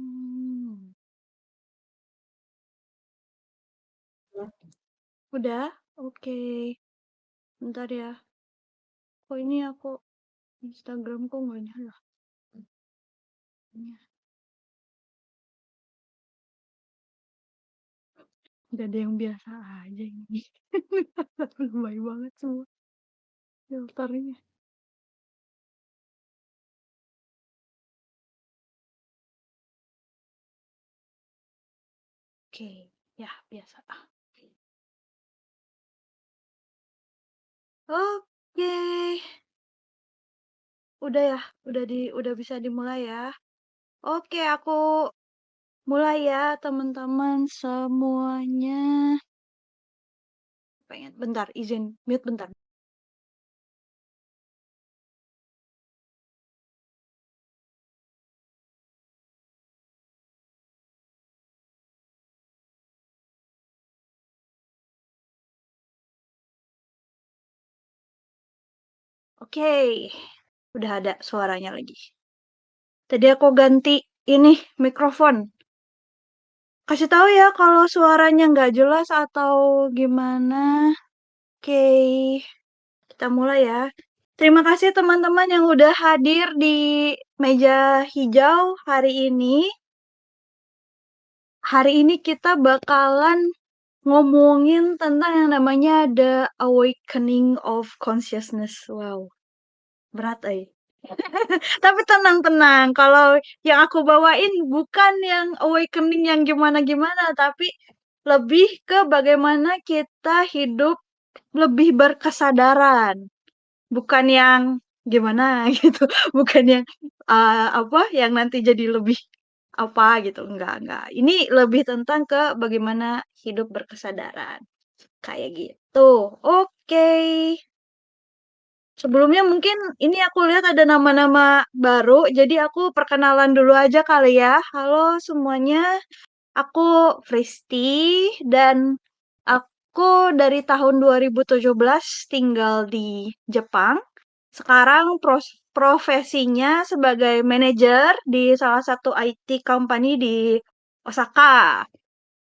Mmm. Udah? Oke. Bentar ya. Kok ini aku Instagramku nggak nyala. Iya. Nggak ada yang biasa aja ini. Lebay banget semua filternya. Oke, ya biasa. Oke, udah ya, udah bisa dimulai ya. Oke, aku mulai ya teman-teman semuanya. Pengen bentar, izin mute bentar. Oke, udah ada suaranya lagi. Tadi aku ganti ini mikrofon. Kasih tahu ya kalau suaranya nggak jelas atau gimana. Oke, kita mulai ya. Terima kasih teman-teman yang udah hadir di meja hijau hari ini. Hari ini kita bakalan ngomongin tentang yang namanya The Awakening of Consciousness. Wow, berat Tapi tenang-tenang, kalau yang aku bawain bukan yang awakening yang gimana-gimana, tapi lebih ke bagaimana kita hidup lebih berkesadaran. Bukan yang gimana gitu, bukan yang apa yang nanti jadi lebih apa gitu. Enggak. Ini lebih tentang ke bagaimana hidup berkesadaran. Kayak gitu. Oke. Sebelumnya mungkin ini aku lihat ada nama-nama baru, jadi aku perkenalan dulu aja kali ya. Halo semuanya, aku Fristi dan aku dari tahun 2017 tinggal di Jepang. Sekarang profesinya sebagai manajer di salah satu IT company di Osaka.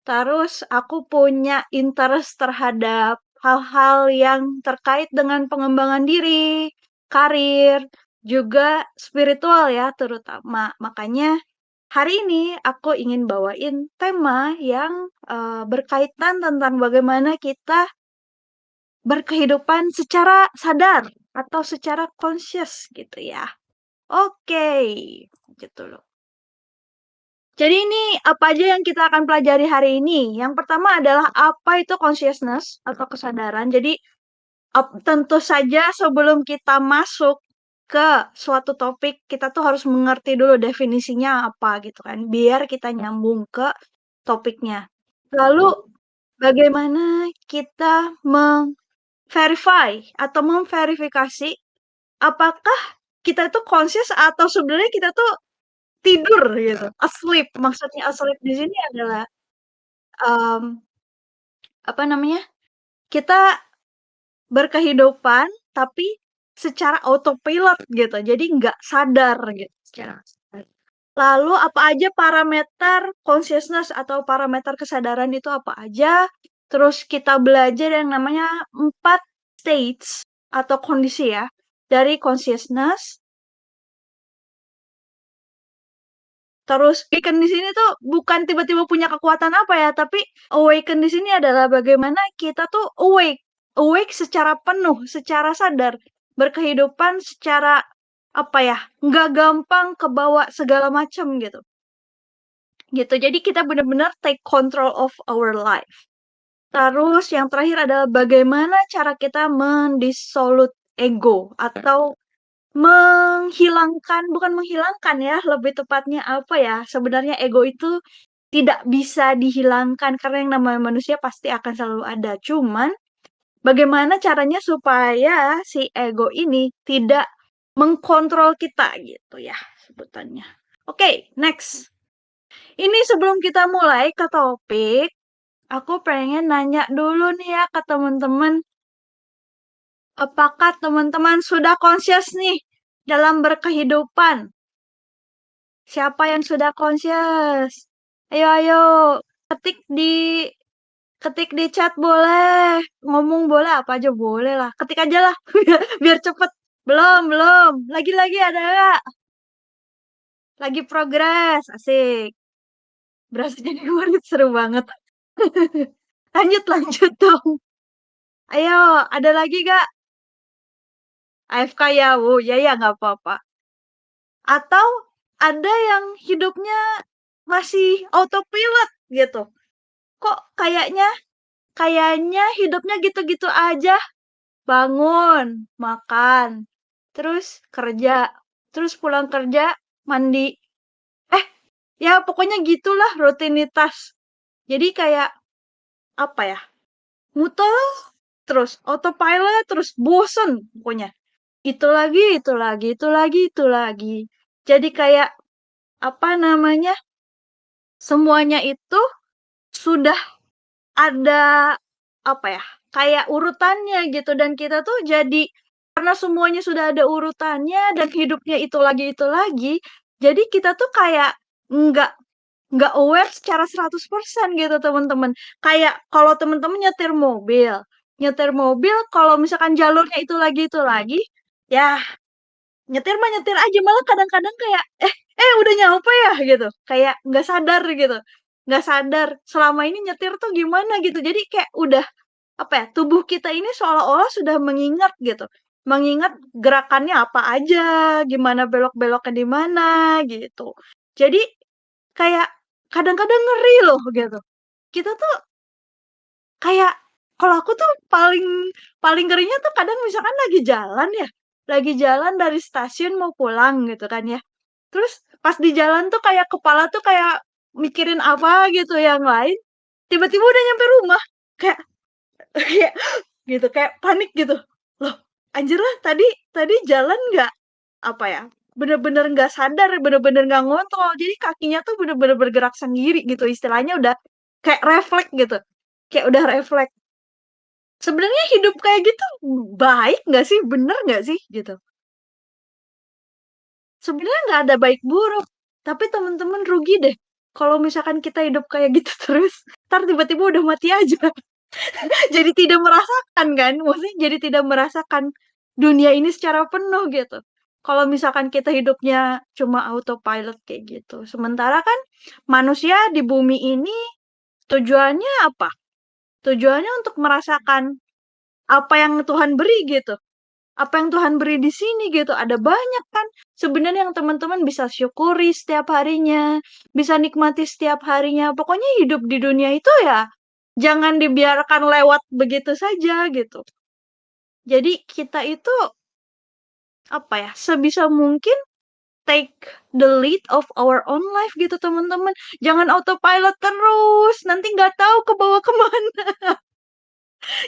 Terus aku punya interest terhadap hal-hal yang terkait dengan pengembangan diri, karir, juga spiritual ya terutama. Makanya hari ini aku ingin bawain tema yang berkaitan tentang bagaimana kita berkehidupan secara sadar atau secara conscious gitu ya. Oke, gitu loh. Jadi ini apa aja yang kita akan pelajari hari ini? Yang pertama adalah apa itu consciousness atau kesadaran. Jadi tentu saja sebelum kita masuk ke suatu topik, kita tuh harus mengerti dulu definisinya apa gitu kan, biar kita nyambung ke topiknya. Lalu bagaimana kita meng-verify atau memverifikasi apakah kita itu conscious atau sebenarnya kita tuh tidur gitu, asleep. Maksudnya asleep di sini adalah, mmm, apa namanya, kita berkehidupan tapi secara autopilot gitu, jadi nggak sadar gitu secara sadar. Lalu apa aja parameter consciousness atau parameter kesadaran itu apa aja, terus kita belajar yang namanya 4 states atau kondisi ya, dari consciousness. Terus awaken di sini tuh bukan tiba-tiba punya kekuatan apa ya, tapi awaken di sini adalah bagaimana kita tuh awake, awake secara penuh, secara sadar, berkehidupan secara apa ya, nggak gampang kebawa segala macam gitu. Gitu. Jadi kita benar-benar take control of our life. Terus yang terakhir adalah bagaimana cara kita mendissolute ego atau menghilangkan, bukan menghilangkan ya, lebih tepatnya apa ya, sebenarnya ego itu tidak bisa dihilangkan karena yang namanya manusia pasti akan selalu ada. Cuman bagaimana caranya supaya si ego ini tidak mengkontrol kita gitu ya sebutannya. Oke, next. Ini sebelum kita mulai ke topik, aku pengen nanya dulu nih ya ke teman-teman, apakah teman-teman sudah conscious nih dalam berkehidupan? Siapa yang sudah conscious? Ayo, ayo. Ketik di ketik di chat boleh. Ngomong boleh, apa aja boleh lah. Ketik aja lah. Biar cepet. Belum, belum. Lagi-lagi ada nggak? Lagi progres. Asik. Berasa jadi murid seru banget. Lanjut, lanjut dong. Ayo, ada lagi gak? AFK ya, ya ya nggak apa-apa. Atau ada yang hidupnya masih autopilot gitu. Kok kayaknya hidupnya gitu-gitu aja. Bangun, makan, terus kerja, terus pulang kerja, mandi. Eh, ya pokoknya gitulah rutinitas. Jadi kayak apa ya? Muter terus autopilot terus bosen pokoknya. Itu lagi, itu lagi, itu lagi, itu lagi. Jadi kayak apa namanya? Semuanya itu sudah ada apa ya? Kayak urutannya gitu dan kita tuh jadi karena semuanya sudah ada urutannya dan hidupnya itu lagi, jadi kita tuh kayak nggak nggak aware secara 100% gitu teman-teman. Kayak kalau teman-teman nyetir mobil kalau misalkan jalurnya itu lagi, ya nyetir mah nyetir aja malah kadang-kadang kayak udah nyampe ya gitu kayak nggak sadar gitu nggak sadar selama ini nyetir tuh gimana gitu jadi kayak udah apa ya tubuh kita ini seolah-olah sudah mengingat gitu mengingat gerakannya apa aja gimana belok-beloknya di mana gitu jadi kayak kadang-kadang ngeri loh gitu kita tuh kayak kalau aku tuh paling paling ngerinya tuh kadang misalkan lagi jalan dari stasiun mau pulang gitu kan ya. Terus pas di jalan tuh kayak kepala tuh kayak mikirin apa gitu yang lain, tiba-tiba udah nyampe rumah. Kayak kayak gitu, kayak panik gitu. Loh, anjir lah tadi tadi jalan nggak apa ya? Bener-bener nggak sadar, bener-bener nggak ngontrol. Jadi kakinya tuh bener-bener bergerak sendiri gitu. Istilahnya udah kayak refleks gitu. Kayak udah refleks. Sebenarnya hidup kayak gitu baik nggak sih? Bener nggak sih? Gitu. Sebenarnya nggak ada baik buruk, tapi teman-teman rugi deh. Kalau misalkan kita hidup kayak gitu terus, ntar tiba-tiba udah mati aja. Jadi tidak merasakan kan? Maksudnya jadi tidak merasakan dunia ini secara penuh gitu. Kalau misalkan kita hidupnya cuma autopilot kayak gitu. Sementara kan manusia di bumi ini tujuannya apa? Tujuannya untuk merasakan apa yang Tuhan beri gitu apa yang Tuhan beri di sini gitu. Ada banyak kan sebenarnya yang teman-teman bisa syukuri setiap harinya, bisa nikmati setiap harinya. Pokoknya hidup di dunia itu ya jangan dibiarkan lewat begitu saja gitu. Jadi kita itu apa ya, sebisa mungkin take the lead of our own life gitu teman-teman. Jangan autopilot terus, nanti nggak tahu ke bawah kemana.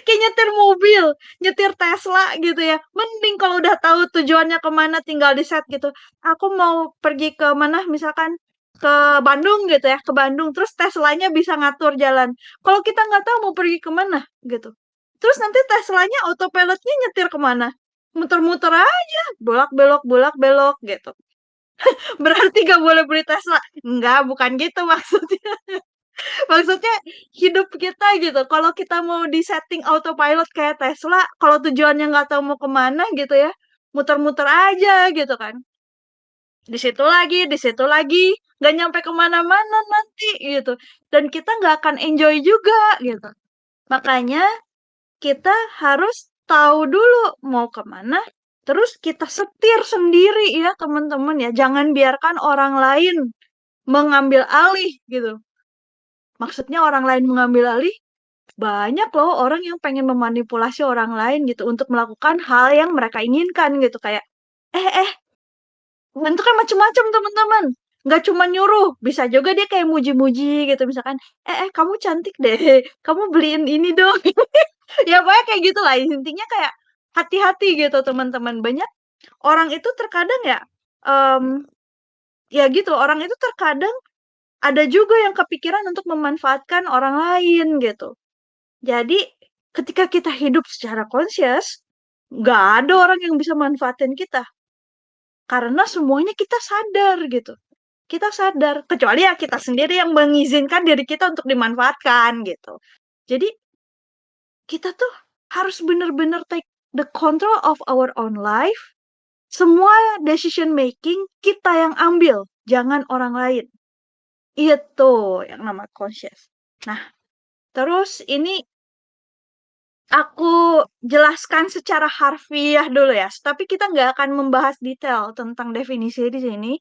Kayak nyetir mobil, nyetir Tesla gitu ya. Mending kalau udah tahu tujuannya kemana tinggal di set gitu. Aku mau pergi ke mana misalkan ke Bandung gitu ya, ke Bandung. Terus Teslanya bisa ngatur jalan. Kalau kita nggak tahu mau pergi kemana gitu. Terus nanti Teslanya autopilotnya nyetir kemana? Muter-muter aja, bolak belok gitu. Berarti gak boleh beli Tesla? Enggak, bukan gitu maksudnya. Maksudnya hidup kita gitu. Kalau kita mau di setting autopilot kayak Tesla, kalau tujuannya nggak tahu mau kemana gitu ya, muter-muter aja gitu kan. Di situ lagi, nggak nyampe kemana-mana nanti gitu. Dan kita nggak akan enjoy juga gitu. Makanya kita harus tahu dulu mau kemana, terus kita setir sendiri ya teman-teman ya. Jangan biarkan orang lain mengambil alih gitu. Maksudnya orang lain mengambil alih, banyak loh orang yang pengen memanipulasi orang lain gitu untuk melakukan hal yang mereka inginkan gitu kayak eh itu kan macem-macem teman-teman nggak cuma nyuruh bisa juga dia kayak muji-muji gitu misalkan kamu cantik deh kamu beliin ini dong ya pokoknya kayak gitu lah intinya kayak hati-hati gitu teman-teman banyak orang itu terkadang ya em, ya gitu orang itu terkadang ada juga yang kepikiran untuk memanfaatkan orang lain gitu. Jadi, ketika kita hidup secara conscious, nggak ada orang yang bisa manfaatin kita. Karena semuanya kita sadar gitu. kita sadar. Kecuali ya kita sendiri yang mengizinkan diri kita untuk dimanfaatkan gitu. Jadi kita tuh harus bener-bener take the control of our own life. Semua decision making kita yang ambil, jangan orang lain. Itu yang nama conscious. Nah, terus ini aku jelaskan secara harfiah dulu ya. Tapi kita nggak akan membahas detail tentang definisi di sini.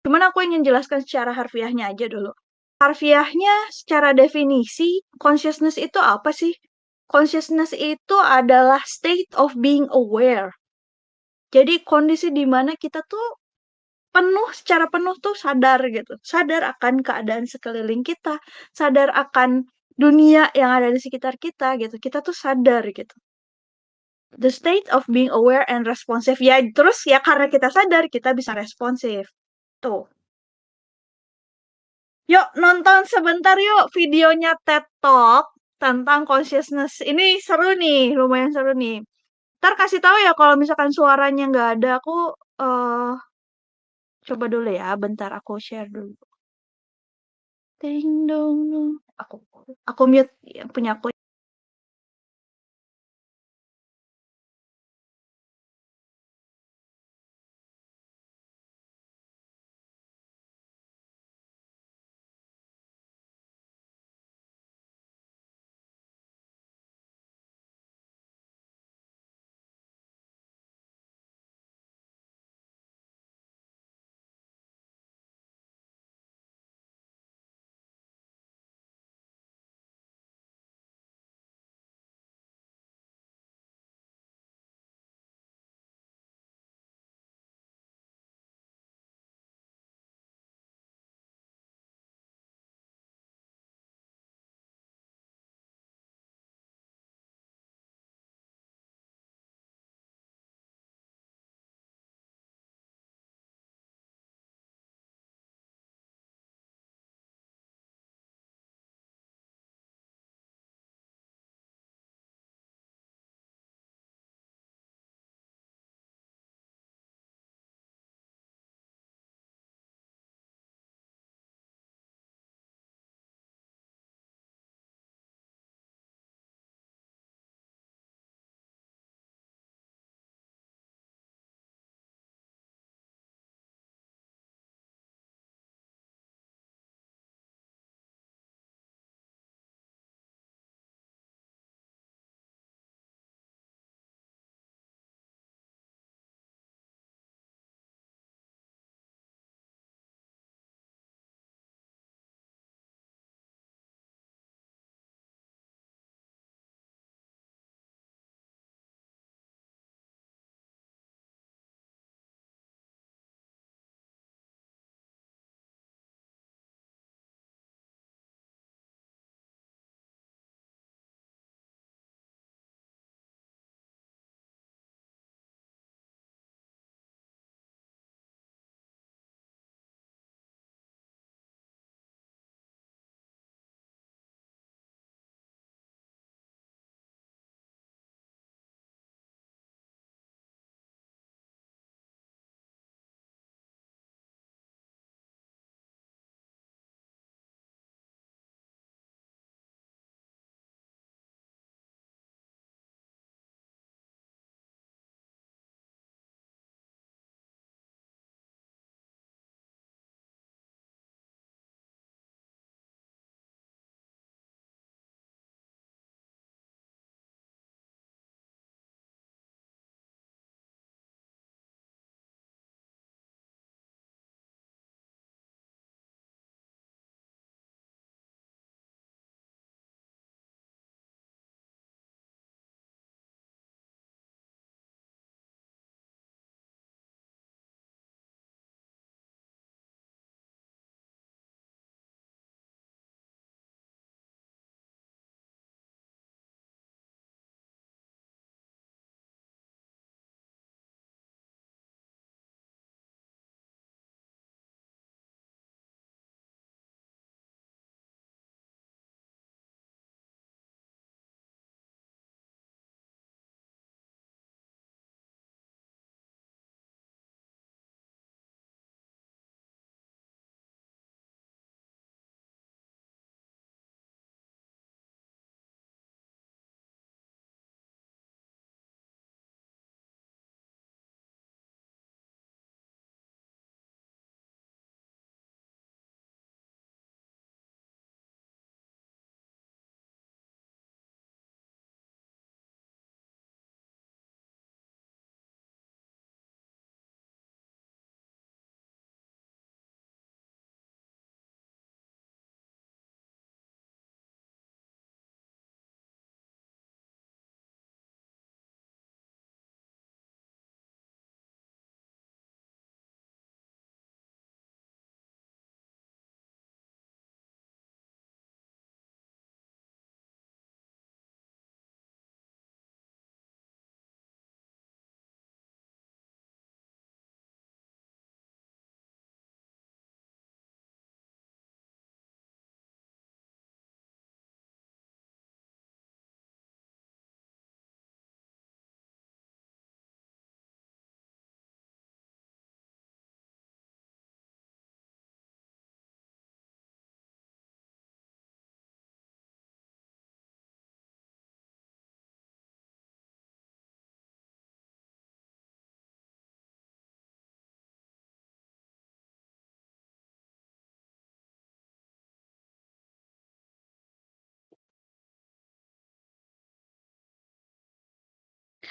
Cuman aku ingin jelaskan secara harfiahnya aja dulu. Harfiahnya secara definisi, consciousness itu apa sih? Consciousness itu adalah state of being aware. Jadi kondisi di mana kita tuh secara penuh tuh sadar gitu. Sadar akan keadaan sekeliling kita, sadar akan dunia yang ada di sekitar kita gitu. Kita tuh sadar gitu. The state of being aware and responsive. Ya, terus ya karena kita sadar, kita bisa responsif. Tuh. Yuk, nonton sebentar yuk videonya TED Talk tentang consciousness. Ini seru nih, lumayan seru nih. Ntar kasih tahu ya kalau misalkan suaranya nggak ada, aku eh coba dulu ya, bentar aku share dulu. Ding dong dong. Aku mute yang punya aku.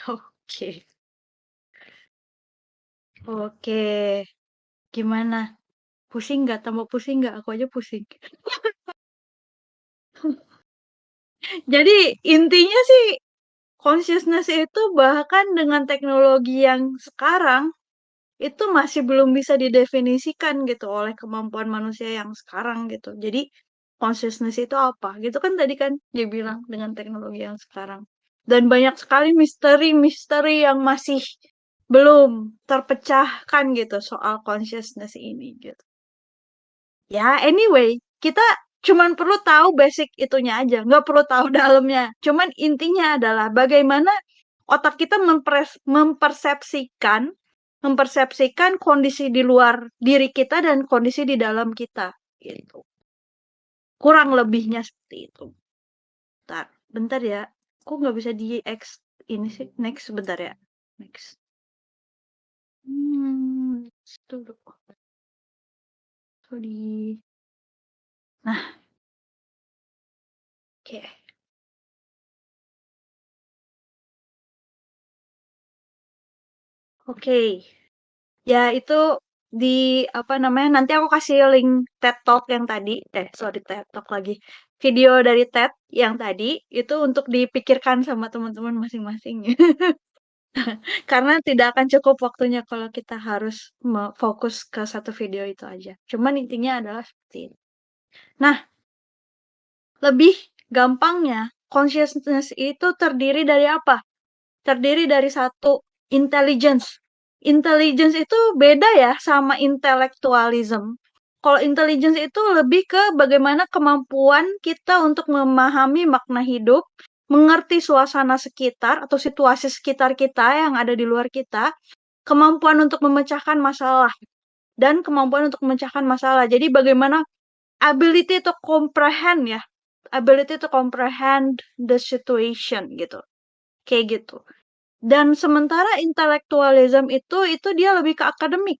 Oke. Oke. Gimana? Pusing nggak? Tambah pusing nggak? Aku aja pusing. Jadi intinya sih consciousness itu bahkan dengan teknologi yang sekarang itu masih belum bisa didefinisikan gitu oleh kemampuan manusia yang sekarang gitu. Jadi consciousness itu apa? Gitu kan tadi kan dia bilang dengan teknologi yang sekarang. Dan banyak sekali misteri-misteri yang masih belum terpecahkan gitu soal consciousness ini gitu. Ya, anyway, kita cuman perlu tahu basic itunya aja, nggak perlu tahu dalamnya. Cuman intinya adalah bagaimana otak kita mempersepsikan kondisi di luar diri kita dan kondisi di dalam kita. Gitu. Kurang lebihnya seperti itu. Bentar, bentar ya. Kok nggak bisa di X ini sih? Next, sebentar ya. Next. Dulu. Sorry. Nah, oke. Oke. Ya, itu di apa namanya? Nanti aku kasih link TED Talk yang tadi. Sorry TED Talk lagi. Video dari TED yang tadi itu untuk dipikirkan sama teman-teman masing-masing. Karena tidak akan cukup waktunya kalau kita harus fokus ke satu video itu aja. Cuman intinya adalah seperti itu. Nah, lebih gampangnya, consciousness itu terdiri dari apa? Terdiri dari satu, intelligence. Intelligence itu beda ya sama intellectualism. Kalau intelligence itu lebih ke bagaimana kemampuan kita untuk memahami makna hidup, mengerti suasana sekitar atau situasi sekitar kita yang ada di luar kita, kemampuan untuk memecahkan masalah, dan kemampuan untuk memecahkan masalah. Jadi bagaimana ability to comprehend ya, ability to comprehend the situation gitu. Kayak gitu. Dan sementara intellectualism itu dia lebih ke akademik.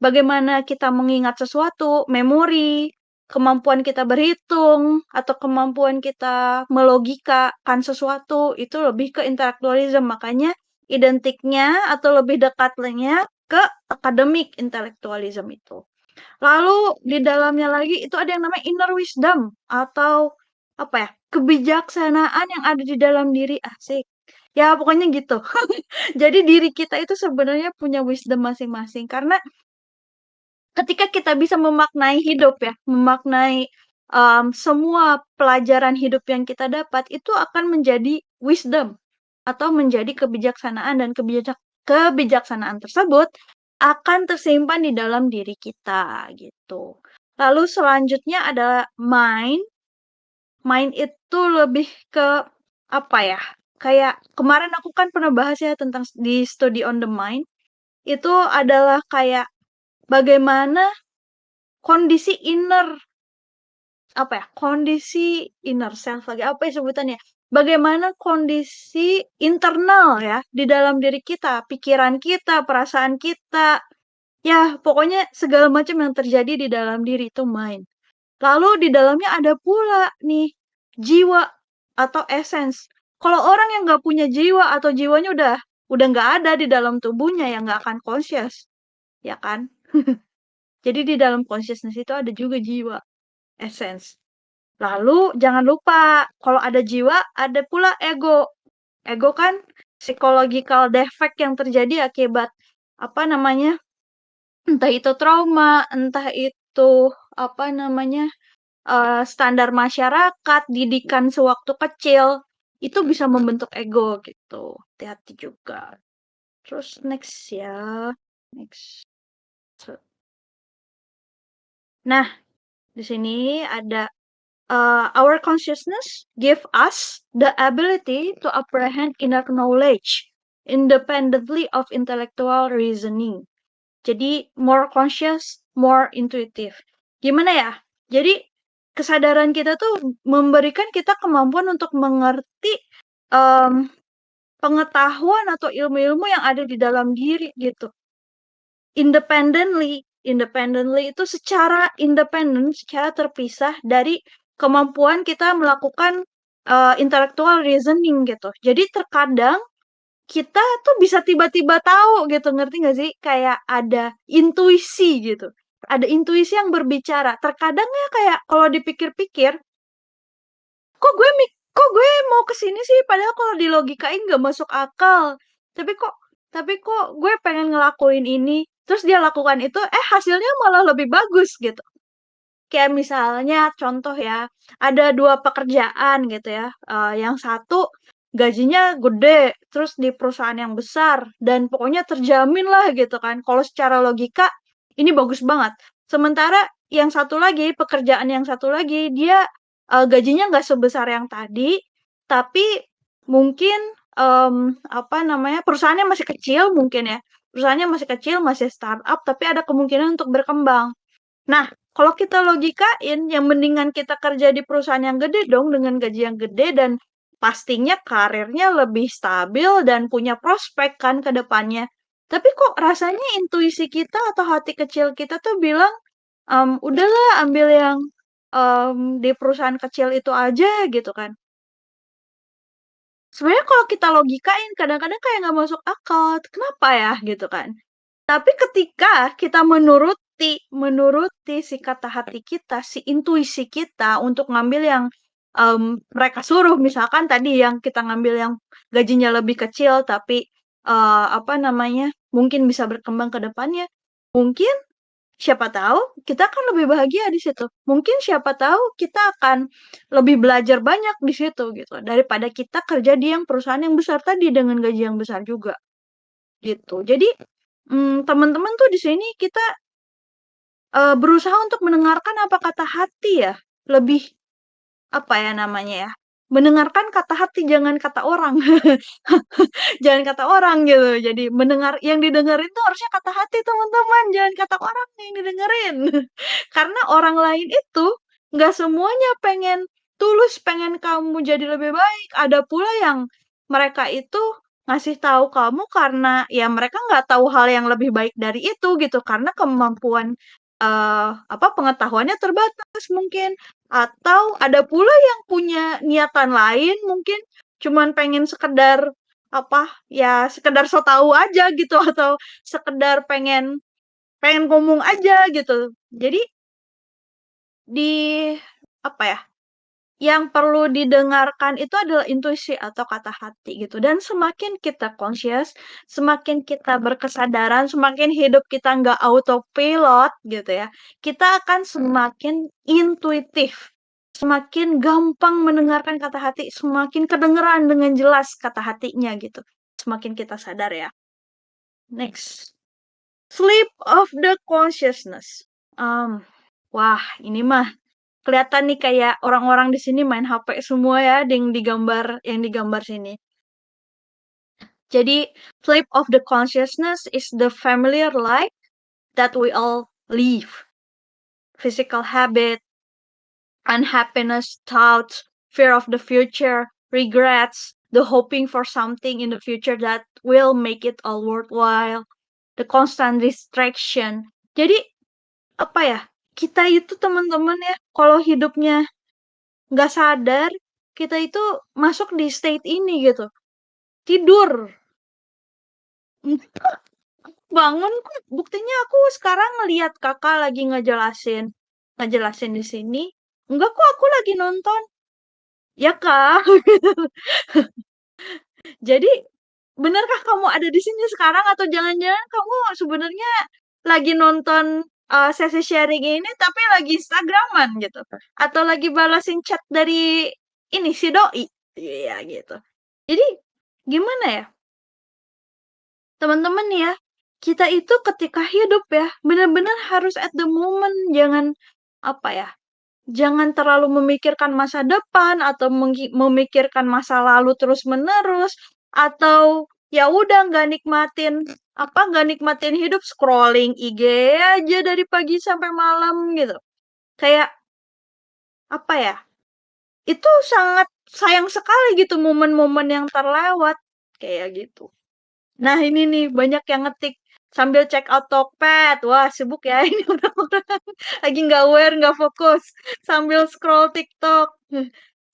Bagaimana kita mengingat sesuatu, memori, kemampuan kita berhitung, atau kemampuan kita melogikakan sesuatu, itu lebih ke intellectualism. Makanya identiknya atau lebih dekatnya ke akademik intellectualism itu. Lalu di dalamnya lagi itu ada yang namanya inner wisdom atau apa ya? Kebijaksanaan yang ada di dalam diri. Asik. Ya, pokoknya gitu. Jadi diri kita itu sebenarnya punya wisdom masing-masing karena ketika kita bisa memaknai hidup ya, memaknai semua pelajaran hidup yang kita dapat itu akan menjadi wisdom atau menjadi kebijaksanaan dan kebijaksanaan tersebut akan tersimpan di dalam diri kita gitu. Lalu selanjutnya ada mind. Mind itu lebih ke apa ya? Kayak kemarin aku kan pernah bahas ya tentang di study on the mind. Itu adalah kayak bagaimana kondisi inner apa ya? Kondisi inner self lagi apa ya sebutannya? Bagaimana kondisi internal ya di dalam diri kita, pikiran kita, perasaan kita, ya pokoknya segala macam yang terjadi di dalam diri itu mind. Lalu di dalamnya ada pula nih jiwa atau essence. Kalau orang yang nggak punya jiwa atau jiwanya udah nggak ada di dalam tubuhnya ya nggak akan conscious, ya kan? Jadi di dalam consciousness itu ada juga jiwa, essence. Lalu jangan lupa kalau ada jiwa ada pula ego. Ego kan psychological defect yang terjadi akibat apa namanya? Entah itu trauma, entah itu apa namanya? Standar masyarakat, didikan sewaktu kecil, itu bisa membentuk ego gitu. Hati-hati juga. Terus next ya. Next. Nah, di sini ada our consciousness give us the ability to apprehend inner knowledge independently of intellectual reasoning. Jadi more conscious, more intuitive. Gimana ya? Jadi kesadaran kita tuh memberikan kita kemampuan untuk mengerti em, pengetahuan atau ilmu-ilmu yang ada di dalam diri gitu. Independently itu secara independen, secara terpisah dari kemampuan kita melakukan intellectual reasoning gitu. Jadi terkadang kita tuh bisa tiba-tiba tahu gitu, ngerti nggak sih? Kayak ada intuisi gitu. Ada intuisi yang berbicara. Terkadang ya kayak kalau dipikir-pikir, kok gue mau ke sini sih padahal kalau dilogikain nggak masuk akal. Tapi kok gue pengen ngelakuin ini, terus dia lakukan itu, hasilnya malah lebih bagus gitu. Kayak misalnya contoh ya, ada dua pekerjaan gitu ya. Yang satu gajinya gede, terus di perusahaan yang besar, dan pokoknya terjamin lah gitu kan. Kalau secara logika, ini bagus banget. Sementara yang satu lagi, pekerjaan yang satu lagi, dia gajinya nggak sebesar yang tadi, tapi mungkin apa namanya, perusahaannya masih kecil mungkin ya. Perusahaannya masih kecil, masih startup, tapi ada kemungkinan untuk berkembang. Nah, kalau kita logikain, yang mendingan kita kerja di perusahaan yang gede dong dengan gaji yang gede dan pastinya karirnya lebih stabil dan punya prospek kan ke depannya. Tapi kok rasanya intuisi kita atau hati kecil kita tuh bilang, udahlah ambil yang di perusahaan kecil itu aja gitu kan. Sebenarnya kalau kita logikain kadang-kadang kayak nggak masuk akal. Kenapa ya gitu kan? Tapi ketika kita menuruti si kata hati kita, si intuisi kita untuk ngambil yang mereka suruh, misalkan tadi yang kita ngambil yang gajinya lebih kecil tapi apa namanya, mungkin bisa berkembang ke depannya. Mungkin siapa tahu kita akan lebih bahagia di situ. Mungkin siapa tahu kita akan lebih belajar banyak di situ gitu daripada kita kerja di yang perusahaan yang besar tadi dengan gaji yang besar juga gitu. Jadi teman-teman tuh di sini kita, berusaha untuk mendengarkan apa kata hati ya, lebih, apa ya namanya ya, mendengarkan kata hati jangan kata orang. Jangan kata orang gitu. Jadi yang didengerin tuh harusnya kata hati teman-teman, jangan kata orang yang didengerin. Karena orang lain itu nggak semuanya pengen tulus pengen kamu jadi lebih baik. Ada pula yang mereka itu ngasih tahu kamu karena ya mereka nggak tahu hal yang lebih baik dari itu gitu. Karena kemampuan apa pengetahuannya terbatas mungkin. Atau ada pula yang punya niatan lain mungkin cuman pengen sekedar apa ya sekedar so tahu aja gitu atau sekedar pengen pengen ngomong aja gitu. Jadi di apa ya, yang perlu didengarkan itu adalah intuisi atau kata hati gitu. Dan semakin kita conscious, semakin kita berkesadaran, semakin hidup kita nggak autopilot gitu ya, kita akan semakin intuitif, semakin gampang mendengarkan kata hati, semakin kedengeran dengan jelas kata hatinya gitu. Semakin kita sadar ya. Next, sleep of the consciousness. Wah, ini mah kelihatan nih kayak orang-orang di sini main HP semua ya, yang digambar sini. Jadi, sleep of the consciousness is the familiar life that we all live. Physical habit, unhappiness, thoughts, fear of the future, regrets, the hoping for something in the future that will make it all worthwhile, the constant distraction. Jadi, apa ya, kita itu teman-teman ya, kalau hidupnya nggak sadar, kita itu masuk di state ini gitu. Tidur. Bangun kok, buktinya aku sekarang ngelihat Kakak lagi ngejelasin ngejelasin di sini. Enggak kok, aku lagi nonton. Ya, Kak. Jadi, benarkah kamu ada di sini sekarang atau jangan-jangan kamu sebenarnya lagi nonton sesi sharing ini tapi lagi Instagraman gitu? Atau lagi balasin chat dari ini si doi? Iya gitu. Jadi gimana ya? Teman-teman ya, kita itu ketika hidup ya, benar-benar harus at the moment, jangan apa ya, jangan terlalu memikirkan masa depan atau memikirkan masa lalu terus-menerus atau ya udah nggak nikmatin hidup scrolling IG aja dari pagi sampai malam gitu. Kayak apa ya? Itu sangat sayang sekali gitu momen-momen yang terlewat kayak gitu. Nah, ini nih banyak yang ngetik sambil check out Tokped. Wah, sibuk ya ini orang-orang. Lagi nggak aware, nggak fokus. Sambil scroll TikTok.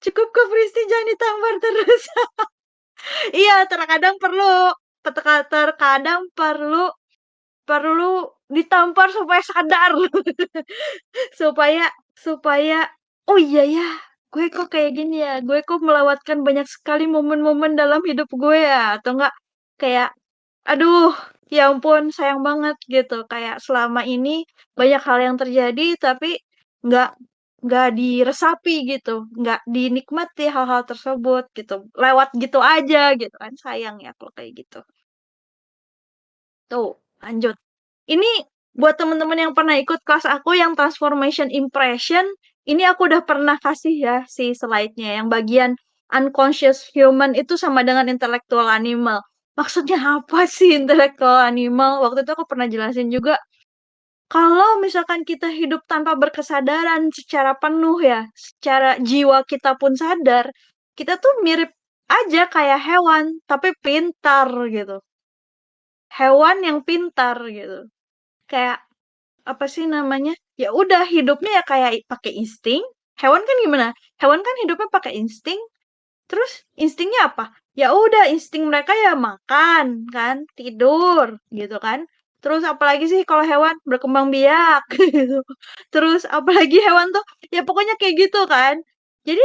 Cukup ke Fristi jangan ditampar terus. Iya, terkadang perlu perlu ditampar supaya sadar. Supaya supaya, "Oh iya ya, gue kok kayak gini ya, gue kok melewatkan banyak sekali momen-momen dalam hidup gue ya," atau enggak kayak, "Aduh, ya ampun sayang banget," gitu, kayak selama ini banyak hal yang terjadi tapi nggak nggak diresapi gitu, nggak dinikmati hal-hal tersebut gitu, lewat gitu aja gitu kan, sayang ya kalau kayak gitu. Tuh, lanjut. Ini buat temen-temen yang pernah ikut kelas aku yang transformation impression, ini aku udah pernah kasih ya si slide-nya yang bagian unconscious human itu sama dengan intellectual animal. Maksudnya apa sih intellectual animal? Waktu itu aku pernah jelasin juga, kalau misalkan kita hidup tanpa berkesadaran secara penuh ya, secara jiwa kita pun sadar, kita tuh mirip aja kayak hewan, tapi pintar gitu. Hewan yang pintar gitu. Kayak apa sih namanya, ya udah hidupnya ya kayak pakai insting. Hewan kan gimana? Hewan kan hidupnya pakai insting, terus instingnya apa? Ya udah insting mereka ya makan kan, tidur gitu kan. Terus apalagi sih kalau hewan berkembang biak gitu. Terus apalagi hewan tuh ya pokoknya kayak gitu kan. Jadi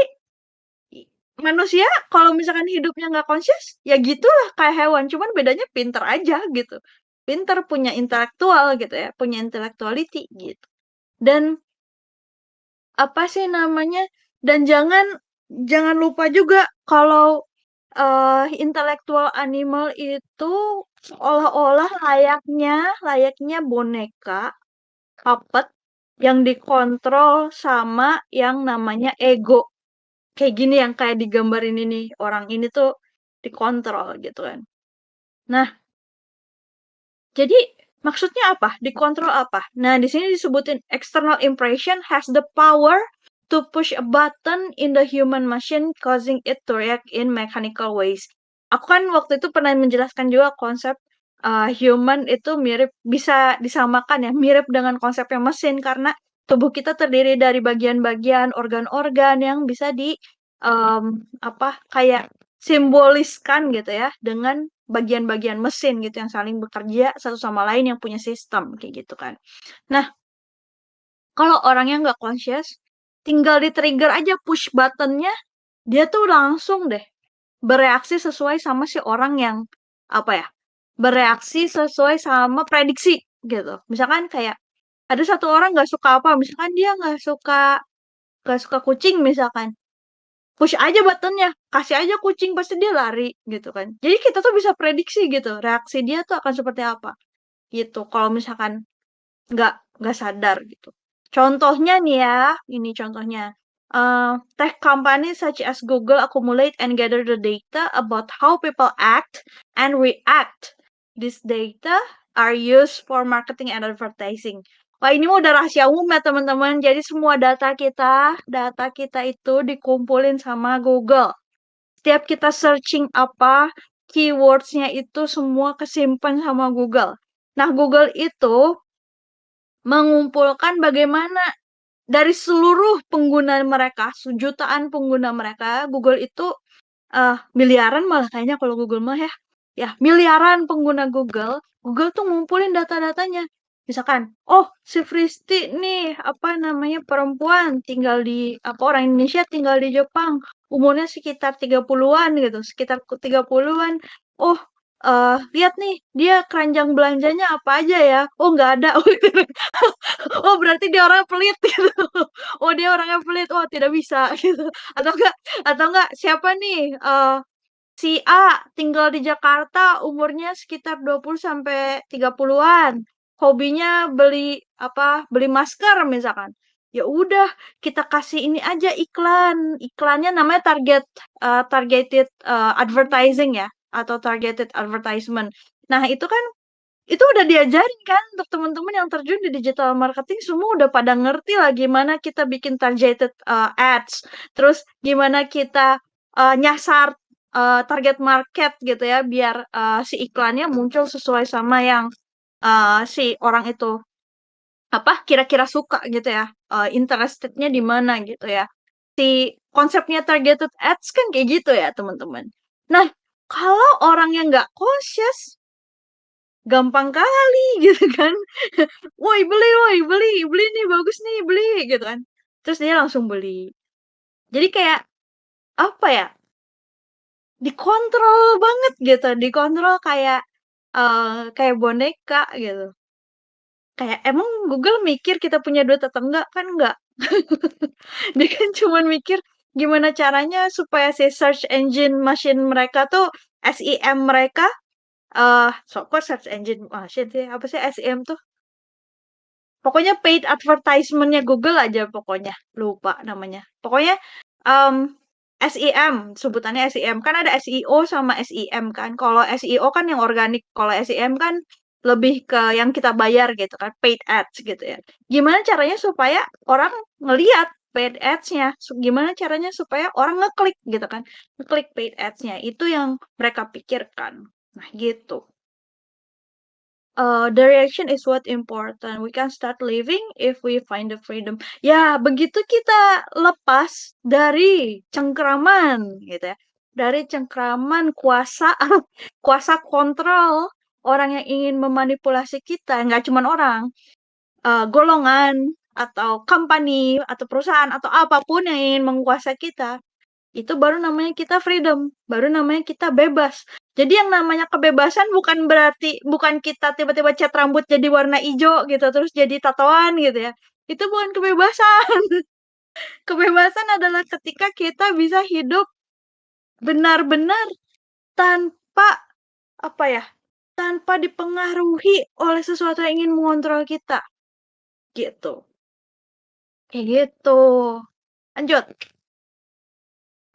manusia kalau misalkan hidupnya nggak conscious, ya gitulah kayak hewan, cuman bedanya pinter aja gitu. Pinter, punya intelektual gitu ya, punya intellectuality gitu. Dan apa sih namanya? Dan jangan lupa juga kalau intellectual animal itu seolah-olah layaknya boneka, puppet yang dikontrol sama yang namanya ego. Kayak gini yang kayak digambar ini nih, orang ini tuh dikontrol gitu kan. Nah, jadi maksudnya apa? Dikontrol apa? Nah, di sini disebutin external impression has the power to push a button in the human machine causing it to react in mechanical ways. Aku kan waktu itu pernah menjelaskan juga konsep human itu mirip bisa disamakan ya, mirip dengan konsepnya mesin karena tubuh kita terdiri dari bagian-bagian organ-organ yang bisa di apa kayak simboliskan gitu ya dengan bagian-bagian mesin gitu yang saling bekerja satu sama lain yang punya sistem kayak gitu kan. Nah, kalau orangnya nggak conscious, tinggal di-trigger aja push button-nya, dia tuh langsung deh bereaksi sesuai sama si orang yang apa ya? Bereaksi sesuai sama prediksi gitu. Misalkan kayak ada satu orang nggak suka apa, misalkan dia nggak suka kucing misalkan. Push aja buttonnya, kasih aja kucing pasti dia lari gitu kan. Jadi kita tuh bisa prediksi gitu, reaksi dia tuh akan seperti apa gitu. Kalau misalkan nggak sadar gitu. Contohnya nih ya, ini contohnya. Tech companies such as Google accumulate and gather the data about how people act and react. This data are used for marketing and advertising. Wah, ini mah udah rahasia umum ya teman-teman. Jadi semua data kita itu dikumpulin sama Google. Setiap kita searching apa, keywords-nya itu semua kesimpan sama Google. Nah, Google itu mengumpulkan bagaimana dari seluruh pengguna mereka, jutaan pengguna mereka, Google itu miliaran malah kayaknya kalau Google mah ya. Ya, miliaran pengguna Google, Google tuh ngumpulin data-datanya. Misalkan, oh si Fristi nih, apa namanya, perempuan, tinggal di, apa orang Indonesia tinggal di Jepang, umurnya sekitar 30-an gitu, sekitar 30-an. Oh, lihat nih, dia keranjang belanjanya apa aja ya? Oh, nggak ada. Oh, berarti dia orangnya pelit gitu. Oh, dia orangnya pelit. Oh, tidak bisa gitu. Atau enggak siapa nih si A tinggal di Jakarta, umurnya sekitar 20 sampai 30-an. Hobinya beli masker misalkan. Ya udah, kita kasih ini aja iklan. Iklannya namanya targeted advertising ya atau targeted advertisement. Nah, itu udah diajarin kan untuk teman-teman yang terjun di digital marketing semua udah pada ngerti lah gimana kita bikin targeted ads, terus gimana kita nyasar target market gitu ya biar si iklannya muncul sesuai sama yang si orang itu apa kira-kira suka gitu ya, interestednya di mana gitu ya. Si konsepnya targeted ads kan kayak gitu ya teman-teman. Nah, Kalau orang yang nggak conscious, gampang kali gitu kan. Woi beli nih bagus nih beli gitu kan. Terus dia langsung beli. Jadi kayak apa ya? Dikontrol banget gitu, dikontrol kayak boneka gitu. Kayak emang Google mikir kita punya duit atau enggak? Kan enggak. Dia kan cuman mikir gimana caranya supaya si search engine machine mereka tuh SEM mereka kok search engine machine sih? Apa sih SEM tuh? Pokoknya paid advertisement-nya Google aja pokoknya. Lupa namanya. Pokoknya SEM, sebutannya SEM. Kan ada SEO sama SEM kan. Kalau SEO kan yang organik. Kalau SEM kan lebih ke yang kita bayar gitu kan. Paid ads gitu ya. Gimana caranya supaya orang ngeliat paid ads-nya? Gimana caranya supaya orang ngeklik gitu kan. Ngeklik paid ads-nya. Itu yang mereka pikirkan. Nah gitu. The reaction is what important. We can start living if we find the freedom. Ya, begitu kita lepas dari cengkraman, gitu ya. Dari cengkraman kuasa, kuasa kontrol orang yang ingin memanipulasi kita. Nggak cuma orang, golongan, atau company, atau perusahaan, atau apapun yang ingin menguasai kita. Itu baru namanya kita freedom, baru namanya kita bebas. Jadi yang namanya kebebasan bukan berarti bukan kita tiba-tiba cat rambut jadi warna hijau gitu terus jadi tatoan gitu ya. Itu bukan kebebasan. Kebebasan adalah ketika kita bisa hidup benar-benar tanpa apa ya? Tanpa dipengaruhi oleh sesuatu yang ingin mengontrol kita. Gitu. Kayak gitu. Lanjut.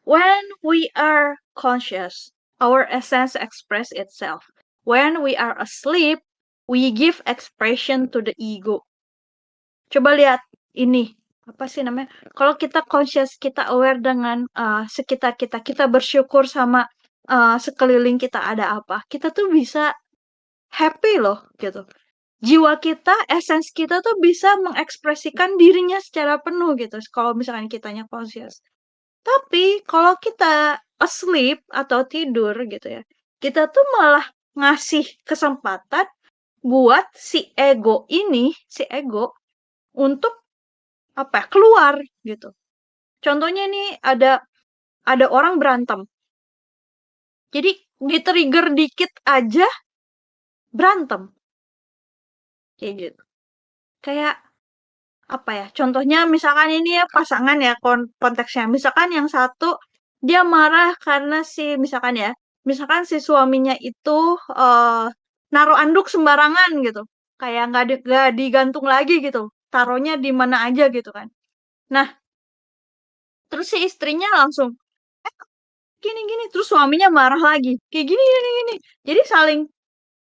When we are conscious, our essence express itself. When we are asleep, we give expression to the ego. Coba lihat ini, apa sih namanya? Kalau kita conscious, kita aware dengan sekitar kita, kita bersyukur sama sekeliling kita ada apa, kita tuh bisa happy loh gitu. Jiwa kita, essence kita tuh bisa mengekspresikan dirinya secara penuh gitu. Kalau misalkan kitanya conscious. Tapi kalau kita asleep atau tidur gitu ya, kita tuh malah ngasih kesempatan buat si ego ini, si ego untuk apa ya, keluar gitu. Contohnya nih ada orang berantem. Jadi di-trigger dikit aja berantem. Kayak gitu. Kayak apa ya? Contohnya misalkan ini ya pasangan ya konteksnya. Misalkan yang satu dia marah karena misalkan si suaminya itu naruh anduk sembarangan gitu. Kayak nggak digantung lagi gitu. Taruhnya di mana aja gitu kan. Nah, terus si istrinya langsung gini-gini terus suaminya marah lagi. Kayak gini gini gini. Jadi saling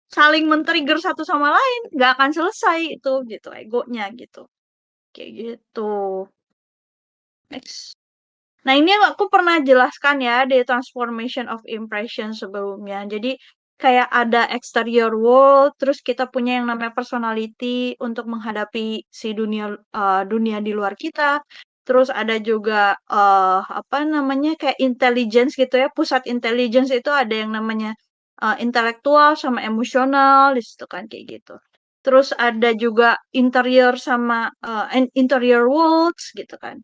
saling men-trigger satu sama lain, nggak akan selesai itu gitu egonya gitu. Kayak gitu. Next. Nah, ini yang aku pernah jelaskan ya di Transformation of Impression sebelumnya. Jadi, kayak ada exterior world, terus kita punya yang namanya personality untuk menghadapi si dunia di luar kita. Terus ada juga apa namanya kayak intelligence gitu ya. Pusat intelligence itu ada yang namanya intelektual sama emosional di situ kan kayak gitu. Terus ada juga interior sama interior worlds gitu kan.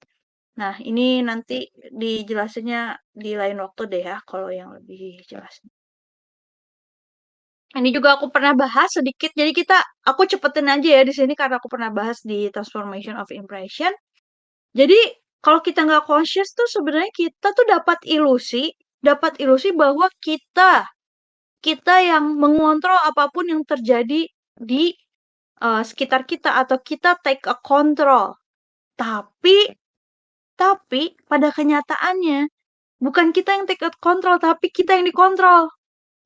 Nah, ini nanti dijelasinnya di lain waktu deh ya, kalau yang lebih jelas. Ini juga aku pernah bahas sedikit, jadi aku cepetin aja ya di sini karena aku pernah bahas di Transformation of Impression. Jadi, kalau kita nggak conscious tuh sebenarnya kita tuh dapat ilusi bahwa kita yang mengontrol apapun yang terjadi di sekitar kita atau kita take a control. Tapi pada kenyataannya bukan kita yang take control, tapi kita yang dikontrol.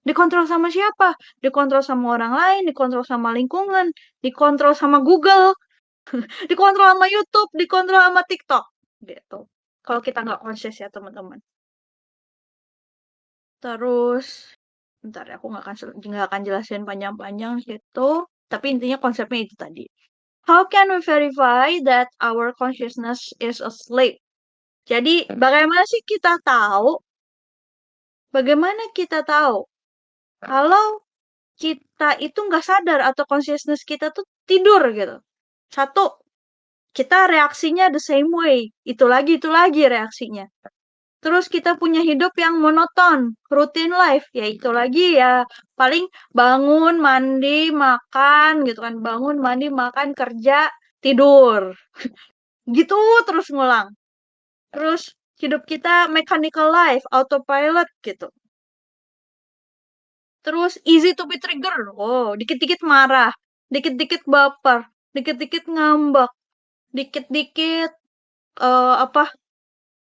Dikontrol sama siapa? Dikontrol sama orang lain, dikontrol sama lingkungan, dikontrol sama Google, dikontrol sama YouTube, dikontrol sama TikTok. Gitu. Kalau kita nggak conscious ya teman-teman. Terus, bentar ya, aku nggak akan jelasin panjang-panjang gitu. Tapi intinya konsepnya itu tadi. How can we verify that our consciousness is asleep? Jadi, bagaimana sih kita tahu Bagaimana kita tahu kalau kita itu nggak sadar atau consciousness kita tuh tidur gitu? Satu, kita reaksinya the same way. Itu lagi reaksinya. Terus kita punya hidup yang monoton, routine life, ya itu lagi ya paling bangun, mandi, makan gitu kan. Bangun, mandi, makan, kerja, tidur. Gitu terus ngulang. Terus hidup kita mechanical life, autopilot gitu. Terus easy to be trigger. Oh, dikit-dikit marah, dikit-dikit baper, dikit-dikit ngambek, dikit-dikit apa?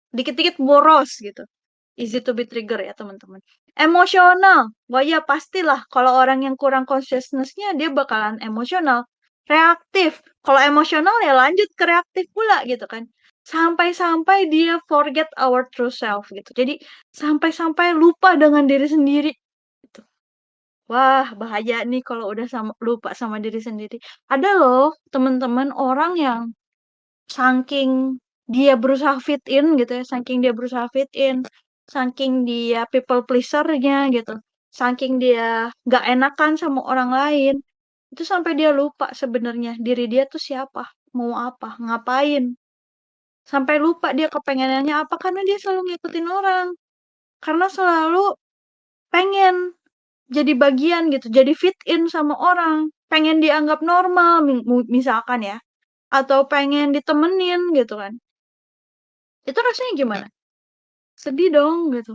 Dikit-dikit boros gitu. Easy to be trigger ya teman-teman. Emosional. Wah ya pastilah kalau orang yang kurang consciousness-nya dia bakalan emosional. Reaktif. Kalau emosional ya lanjut ke reaktif pula gitu kan. Sampai-sampai dia forget our true self gitu. Jadi sampai-sampai lupa dengan diri sendiri gitu. Wah, bahaya nih kalau udah lupa sama diri sendiri. Ada loh teman-teman orang yang saking dia berusaha fit in gitu ya, saking dia berusaha fit in, saking dia people pleaser-nya gitu, saking dia gak enakan sama orang lain, itu sampai dia lupa sebenarnya diri dia tuh siapa, mau apa, ngapain. Sampai lupa dia kepengenannya apa karena dia selalu ngikutin orang. Karena selalu pengen jadi bagian gitu, jadi fit in sama orang, pengen dianggap normal misalkan ya, atau pengen ditemenin gitu kan. Itu rasanya gimana? Sedih dong gitu.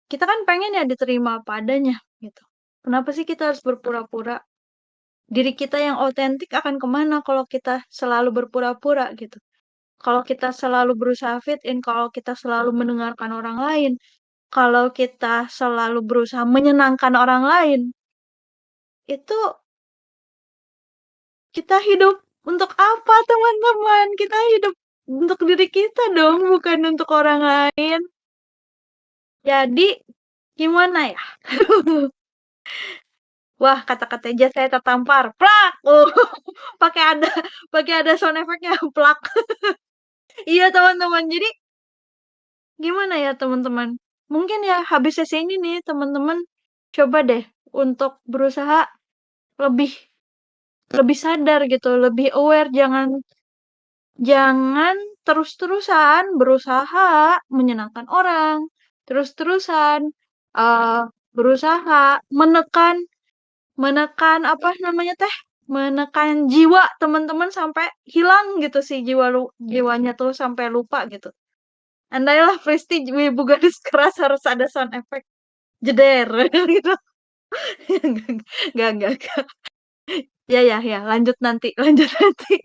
Kita kan pengen ya diterima apa adanya gitu. Kenapa sih kita harus berpura-pura? Diri kita yang otentik akan kemana kalau kita selalu berpura-pura gitu. Kalau kita selalu berusaha fit in, kalau kita selalu mendengarkan orang lain, kalau kita selalu berusaha menyenangkan orang lain, itu kita hidup untuk apa teman-teman? Kita hidup untuk diri kita dong, bukan untuk orang lain. Jadi gimana ya? Wah, kata-kata aja saya tertampar. Plak! Oh, pakai ada pakai ada sound effect-nya plak. Iya, teman-teman. Jadi gimana ya, teman-teman? Mungkin ya habis sesi ini nih, teman-teman coba deh untuk berusaha lebih lebih sadar gitu, lebih aware, jangan jangan terus-terusan berusaha menyenangkan orang, terus-terusan eh, berusaha menekan menekan apa namanya teh, menekan jiwa teman-teman sampai hilang gitu sih jiwanya tuh sampai lupa gitu. Andailah Presti wibu gadis keras harus ada sound effect jeder gitu. Enggak. Ya ya ya, lanjut nanti, lanjut nanti.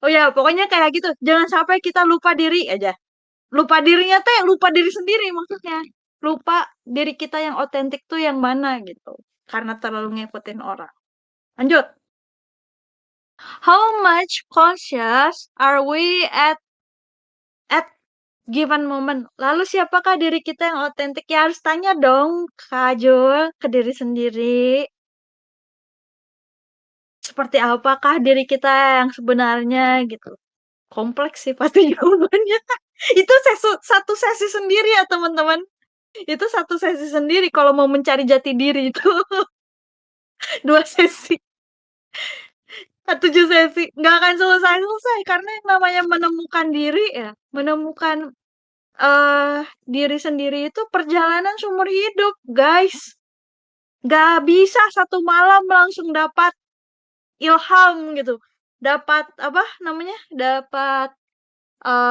Oh ya, pokoknya kayak gitu. Jangan sampai kita lupa diri aja. Lupa dirinya teh, lupa diri sendiri maksudnya. Lupa diri kita yang otentik tuh yang mana gitu. Karena terlalu ngikutin orang. Lanjut. How much conscious are we at given moment? Lalu siapakah diri kita yang otentik? Ya harus tanya dong, Kak Jul, ke diri sendiri. Seperti apakah diri kita yang sebenarnya gitu. Kompleks sih pasti jawabannya. Itu satu sesi sendiri ya teman-teman. Itu satu sesi sendiri kalau mau mencari jati diri itu. Dua sesi. 7 sesi. Nggak akan selesai-selesai. Karena yang namanya menemukan diri ya. Menemukan diri sendiri itu perjalanan seumur hidup, guys. Gak bisa satu malam langsung dapat ilham gitu. Dapat apa namanya? Dapat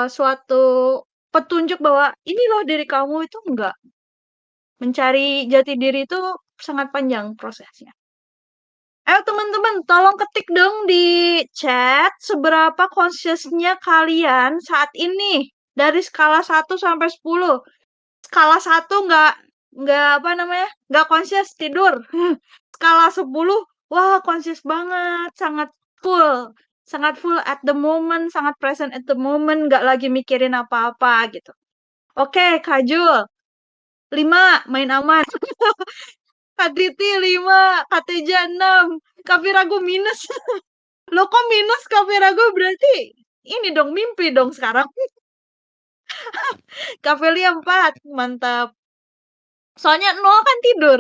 suatu petunjuk bahwa ini loh diri kamu itu enggak. Mencari jati diri itu sangat panjang prosesnya. Ayo teman-teman, tolong ketik dong di chat seberapa consciousnya kalian saat ini dari skala 1 sampai 10. Skala 1 nggak apa namanya? Nggak conscious tidur. Skala 10, wah conscious banget, sangat full. Sangat full at the moment, sangat present at the moment, nggak lagi mikirin apa-apa gitu. Oke, Kak Jul, 5, main aman. Kak Titi 5, Kak Teja 6, Kak Virago minus. Lo kok minus Kak Virago berarti ini dong mimpi dong sekarang. Kak Velia 4, mantap. Soalnya 0 kan tidur.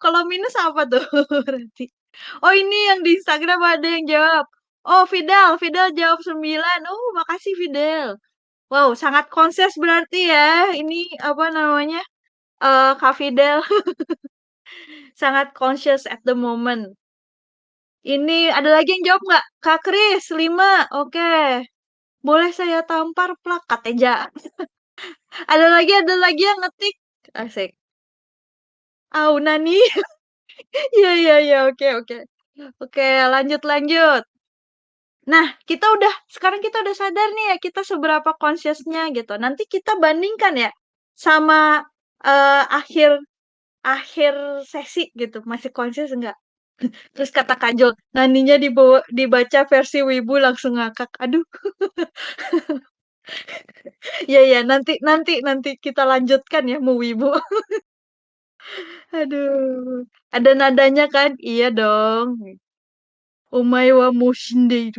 Kalau minus apa tuh berarti? Oh, ini yang di Instagram ada yang jawab. Oh, Fidel, Fidel jawab 9. Oh, makasih Fidel. Wow, sangat konses berarti ya. Ini apa namanya? Kak Fidel sangat conscious at the moment. Ini ada lagi yang jawab nggak? Kak Kris, 5. Oke. Boleh saya tampar plakat aja. Ada lagi yang ngetik. Asik. Au, Nani. Iya, iya, iya. Oke, oke. Oke, lanjut, lanjut. Nah, sekarang kita udah sadar nih ya, kita seberapa conscious-nya gitu. Nanti kita bandingkan ya, sama akhir akhir sesi gitu, masih conscious enggak? Terus kata Kajol, Naninya dibaca versi Wibu langsung ngakak. Aduh, ya ya nanti kita lanjutkan ya mau Wibu. Aduh, ada nadanya kan? Iya dong. Omae wa Moshinde.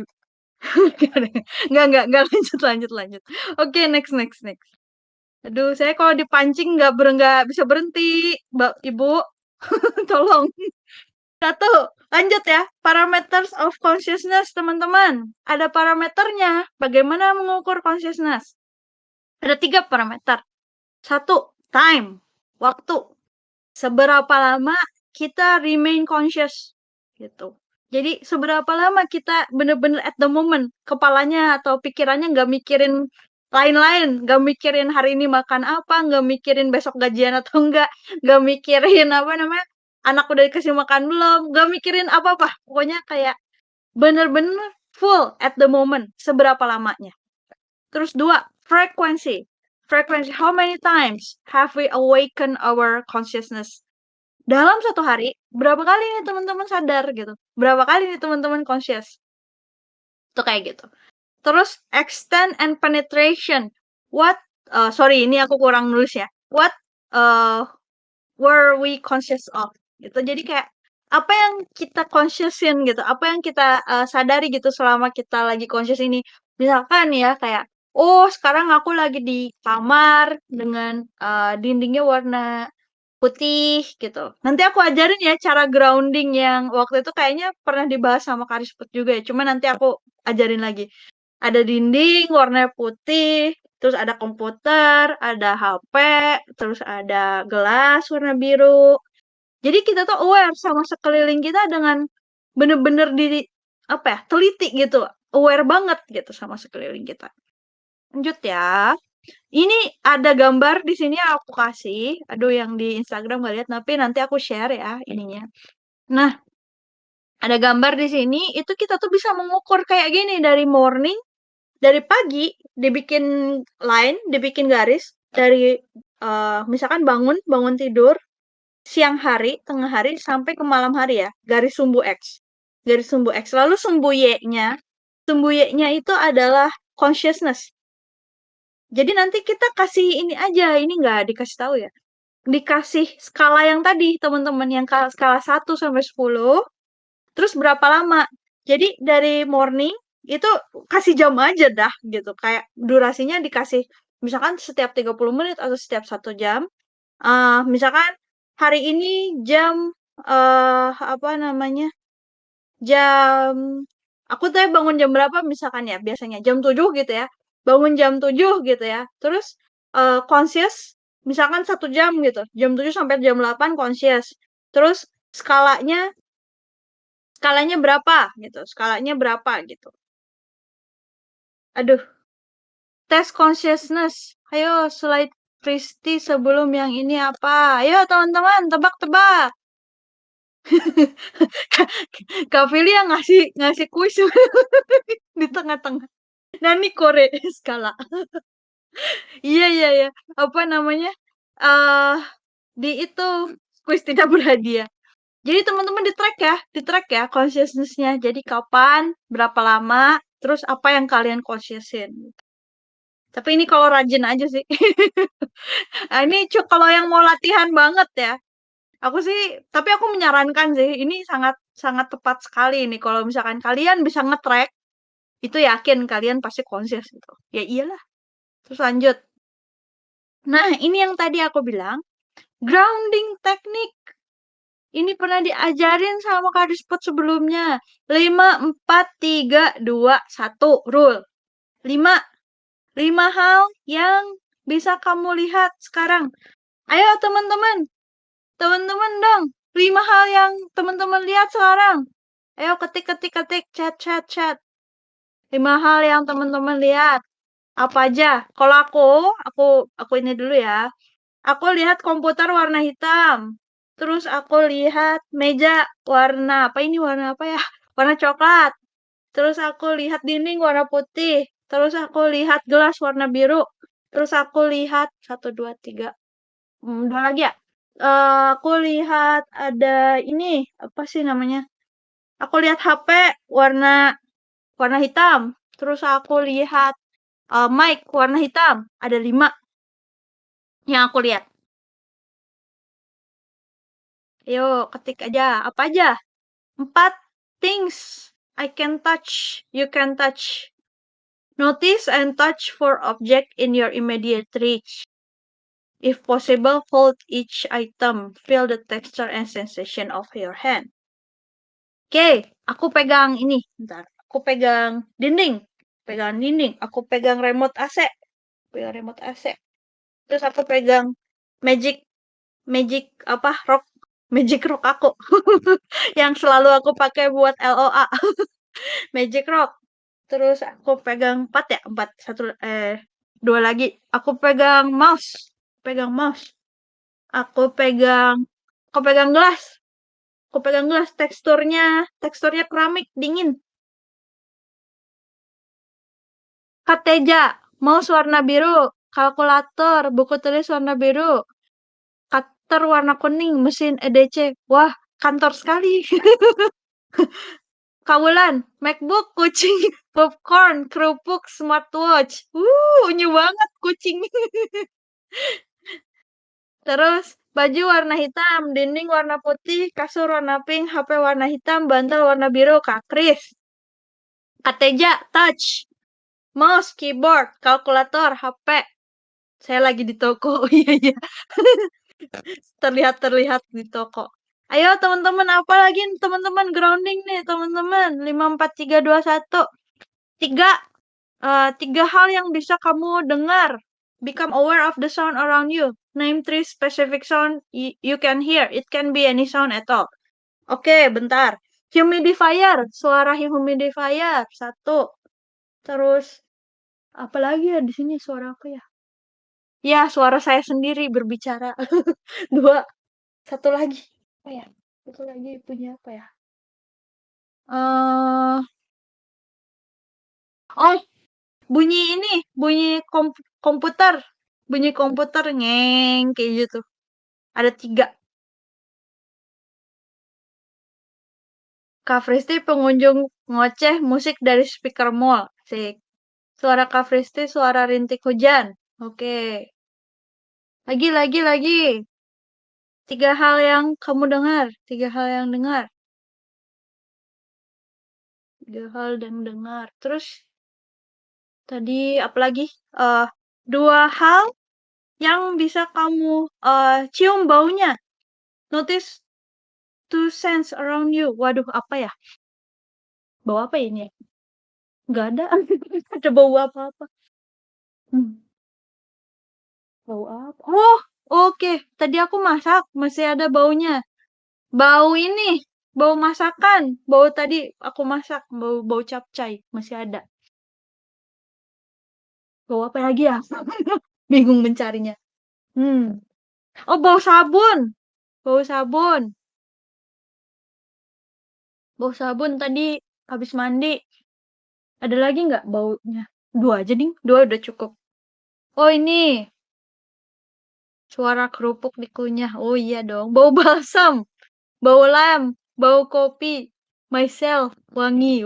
Enggak, lanjut, lanjut, lanjut. Oke, next, next, next. Aduh, saya kalau dipancing nggak bisa berhenti, Mbak Ibu. Tolong. Satu, lanjut ya. Parameters of consciousness, teman-teman. Ada parameternya. Bagaimana mengukur consciousness? Ada 3 parameter. Satu, time, waktu. Seberapa lama kita remain conscious, gitu. Jadi seberapa lama kita bener-bener at the moment, kepalanya atau pikirannya nggak mikirin lain-lain, nggak mikirin hari ini makan apa, nggak mikirin besok gajian atau nggak mikirin apa namanya, anak udah dikasih makan belum, nggak mikirin apa-apa. Pokoknya kayak bener-bener full at the moment, seberapa lamanya. Terus 2, frekuensi. Frekuensi, how many times have we awaken our consciousness? Dalam satu hari, berapa kali nih teman-teman sadar gitu? Berapa kali nih teman-teman conscious? Itu kayak gitu. Terus extent and penetration. What sorry ini aku kurang nulis ya. What uh, were we conscious of? Gitu. Jadi kayak apa yang kita consciousin gitu, apa yang kita sadari gitu selama kita lagi conscious ini. Misalkan ya kayak, oh sekarang aku lagi di kamar dengan dindingnya warna putih gitu. Nanti aku ajarin ya cara grounding yang waktu itu kayaknya pernah dibahas sama Karisput juga ya. Cuma nanti aku ajarin lagi. Ada dinding warna putih, terus ada komputer, ada HP, terus ada gelas warna biru. Jadi kita tuh aware sama sekeliling kita dengan bener-bener apa ya, teliti gitu. Aware banget gitu sama sekeliling kita. Lanjut ya. Ini ada gambar di sini aku kasih. Aduh, yang di Instagram nggak lihat, tapi nanti aku share ya ininya. Nah, ada gambar di sini. Itu kita tuh bisa mengukur kayak gini dari morning, dari pagi dibikin line, dibikin garis dari misalkan bangun tidur, siang hari, tengah hari sampai ke malam hari ya. Garis sumbu X. Garis sumbu X. Lalu sumbu Y-nya itu adalah consciousness. Jadi nanti kita kasih ini aja, ini nggak dikasih tahu ya. Dikasih skala yang tadi, teman-teman, yang skala 1 sampai 10, terus berapa lama. Jadi dari morning itu kasih jam aja dah gitu. Kayak durasinya dikasih misalkan setiap 30 menit atau setiap 1 jam. Misalkan hari ini jam apa namanya? Jam aku tuh bangun jam berapa misalkan ya biasanya jam 7 gitu ya. Bangun jam 7 gitu ya. Terus conscious misalkan 1 jam gitu. Jam 7 sampai jam 8 conscious. Terus skalanya skalanya berapa gitu. Skalanya berapa gitu. Aduh, tes consciousness. Ayo slide Kristi sebelum yang ini apa? Ayo teman-teman, tebak-tebak. Kak Fili yang ngasih ngasih kuis di tengah-tengah. Nani Kore skala. Iya, iya, iya. Apa namanya? eh di itu kuis tidak berhadiah. Jadi teman-teman di track ya consciousness-nya. Jadi kapan, berapa lama, terus apa yang kalian consciousin. Tapi ini kalau rajin aja sih. Nah, ini kalau yang mau latihan banget ya. Aku sih, tapi aku menyarankan sih, ini sangat sangat tepat sekali nih kalau misalkan kalian bisa nge-track, itu yakin kalian pasti conscious gitu. Ya iyalah. Terus lanjut. Nah, ini yang tadi aku bilang, Grounding technique. Ini pernah diajarin sama Kak Disput sebelumnya. 5, 4, 3, 2, 1. Rule. 5. 5 hal yang bisa kamu lihat sekarang. Ayo teman-teman. Teman-teman dong. 5 hal yang teman-teman lihat sekarang. Ayo ketik. Chat. 5 hal yang teman-teman lihat. Apa aja? Kalau aku ini dulu ya. Aku lihat komputer warna hitam. Terus aku lihat meja warna apa ini? Warna apa ya? Warna coklat. Terus aku lihat dinding warna putih. Terus aku lihat gelas warna biru. Terus aku lihat satu, dua, tiga. Dua lagi ya. Aku lihat ada ini apa sih namanya? Aku lihat HP warna warna hitam. Terus aku lihat mic warna hitam. Ada 5 yang aku lihat. Ayo ketik aja. Apa aja? 4 things I can touch, you can touch. Notice and touch for object in your immediate reach. If possible, hold each item. Feel the texture and sensation of your hand. Oke, aku pegang ini. Bentar. Aku pegang dinding. Pegang dinding. Aku pegang remote AC. Pegang remote AC. Terus aku pegang magic magic apa rock magic rock aku yang selalu aku pakai buat LOA. Magic rock. Terus aku pegang 4 ya, 4 satu dua lagi. Aku pegang mouse. Pegang mouse. Aku pegang aku pegang gelas. Aku pegang gelas teksturnya keramik dingin. Kateja, mouse warna biru, kalkulator, buku tulis warna biru, cutter warna kuning, mesin EDC. Wah, kantor sekali. Kawulan, MacBook, kucing, popcorn, kerupuk, smartwatch. Unyu banget kucing. Terus baju warna hitam, dinding warna putih, kasur warna pink, HP warna hitam, bantal warna biru, Kak Kris. Kateja, touch, mouse, keyboard, kalkulator, HP. Saya lagi di toko. Oh iya iya. Terlihat di toko. Ayo teman-teman, apa lagi teman-teman grounding nih teman-teman. 5, 4, 3, 2, 1. 3 3 hal yang bisa kamu dengar. Become aware of the sound around you. Name 3 specific sound you can hear. It can be any sound at all. Oke, bentar. Humidifier, suara humidifier. 1. Terus apa lagi ya di sini suara apa ya? Ya, suara saya sendiri berbicara. 2. Satu lagi. Apa ya? Satu lagi punya apa ya? Eh, oh, bunyi ini, bunyi komputer. Bunyi komputer ngeng kayak gitu. Ada 3. Kak Fristi pengunjung ngoceh musik dari speaker mall. Asik. Suara Kak Fristi suara rintik hujan. Oke. Lagi. 3 hal yang kamu dengar. 3 hal yang dengar. 3 hal yang dengar. Terus tadi apa lagi? 2 hal yang bisa kamu cium baunya. Notice to sense around you. Waduh, apa ya? Bau apa ini ya? Nggak ada. Ada bau apa-apa. Hmm, bau apa? Oh, oke. Tadi aku masak, masih ada baunya. Bau ini, bau masakan. Bau tadi aku masak, bau capcay masih ada. Bau apa lagi ya? Bingung mencarinya. Hmm. Oh, bau sabun. Bau sabun. Bau sabun tadi habis mandi. Ada lagi nggak baunya? 2 aja nih. 2 udah cukup. Oh, ini suara kerupuk dikunyah. Oh iya dong. Bau balsam. Bau lem, bau kopi, myself, wangi.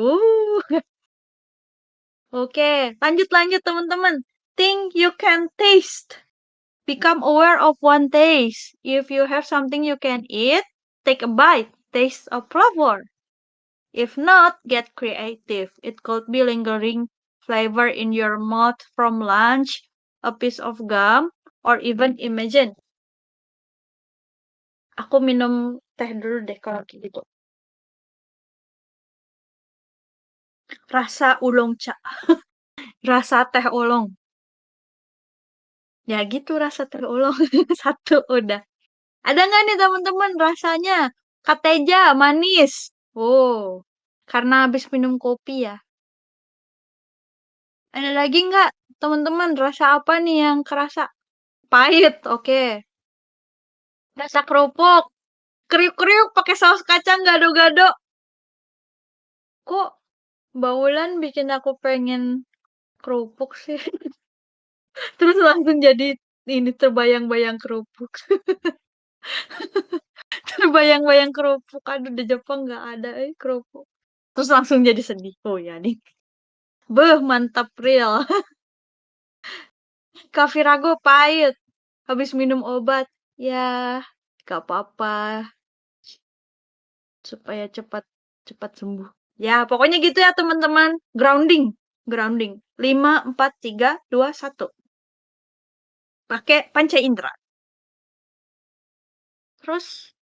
Oke, lanjut teman-teman. Think you can taste. Become aware of one taste. If you have something you can eat, take a bite. Taste of flavor. If not, get creative. It could be lingering flavor in your mouth from lunch, a piece of gum, or even imagine Aku minum teh dulu deh kalau kayak gitu. Rasa oolong cha, rasa teh oolong. Ya gitu rasa teh oolong. Satu udah. Ada nggak nih teman-teman rasanya? Kateja manis. Oh, karena habis minum kopi ya. Ada lagi nggak teman-teman rasa apa nih yang kerasa? Pahit, oke. Rasa kerupuk. Kriuk-kriuk pakai saus kacang gado-gado. Kok baulan bikin aku pengen kerupuk sih. Terus langsung jadi ini terbayang-bayang kerupuk. Terbayang-bayang kerupuk. Aduh, di Jepang nggak ada kerupuk. Terus langsung jadi sedih. Oh ya nih. Beuh, mantap real. Kafirago pahit. Habis minum obat. Ya, gak apa-apa. Supaya cepat cepat sembuh. Ya, pokoknya gitu ya teman-teman. Grounding. Grounding. 5, 4, 3, 2, 1. Pakai panca indera. Terus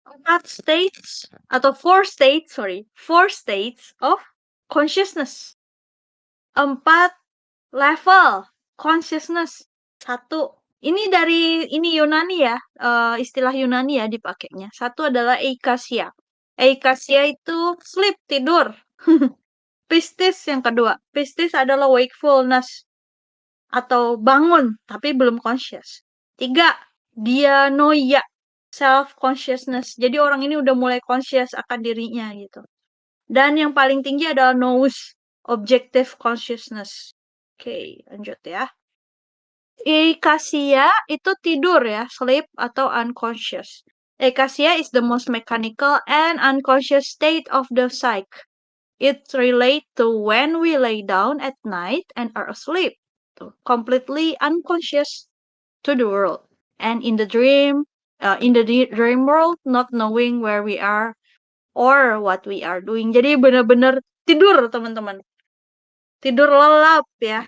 4 states atau 4 states, sorry, 4 states of consciousness. 4 level consciousness. Satu. Ini dari ini Yunani ya, istilah Yunani ya dipakainya. Satu adalah eikasia. Eikasia itu sleep, tidur. Pistis yang kedua. Pistis adalah wakefulness atau bangun tapi belum conscious. 3, dianoia, self-consciousness. Jadi orang ini udah mulai conscious akan dirinya gitu. Dan yang paling tinggi adalah nous, objective consciousness. Oke, lanjut ya. Ekasia itu tidur ya, sleep atau unconscious. Ekasia is the most mechanical and unconscious state of the psyche. It relates to when we lay down at night and are asleep, completely unconscious to the world. And in the dream world, not knowing where we are or what we are doing. Jadi benar-benar tidur, teman-teman. Tidur lelap ya.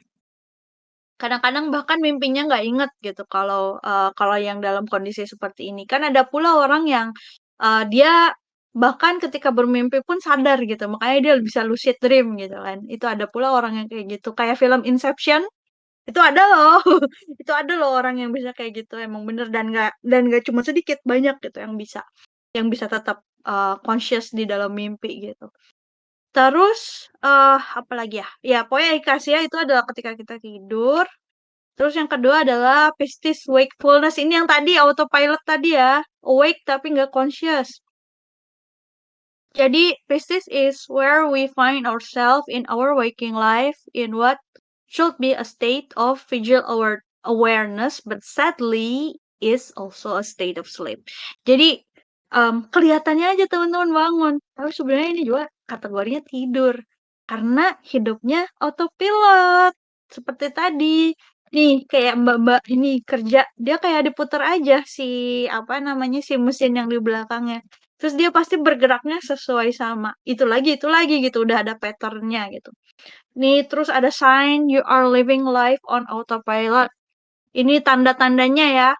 Kadang-kadang bahkan mimpinya nggak inget gitu kalau yang dalam kondisi seperti ini. Kan ada pula orang yang dia bahkan ketika bermimpi pun sadar gitu. Makanya dia bisa lucid dream gitu kan. Itu ada pula orang yang kayak gitu. Kayak film Inception itu ada loh. Itu ada loh orang yang bisa kayak gitu. Emang bener dan nggak cuma sedikit, banyak gitu yang bisa tetap conscious di dalam mimpi gitu. Terus apa lagi ya? Ya pokoknya ikasia itu adalah ketika kita tidur. Terus yang kedua adalah Pistis wakefulness. Ini yang tadi autopilot tadi ya. Awake tapi nggak conscious. Jadi Pistis is where we find ourselves in our waking life in what should be a state of visual awareness but sadly is also a state of sleep. Jadi kelihatannya aja teman-teman bangun, tapi sebenarnya ini juga kategorinya tidur karena hidupnya autopilot. Seperti tadi, nih kayak mbak-mbak ini kerja, dia kayak diputar aja apa namanya si mesin yang di belakangnya. Terus dia pasti bergeraknya sesuai sama itu lagi gitu, udah ada patternnya gitu. Nih terus ada sign you are living life on autopilot. Ini tanda-tandanya ya.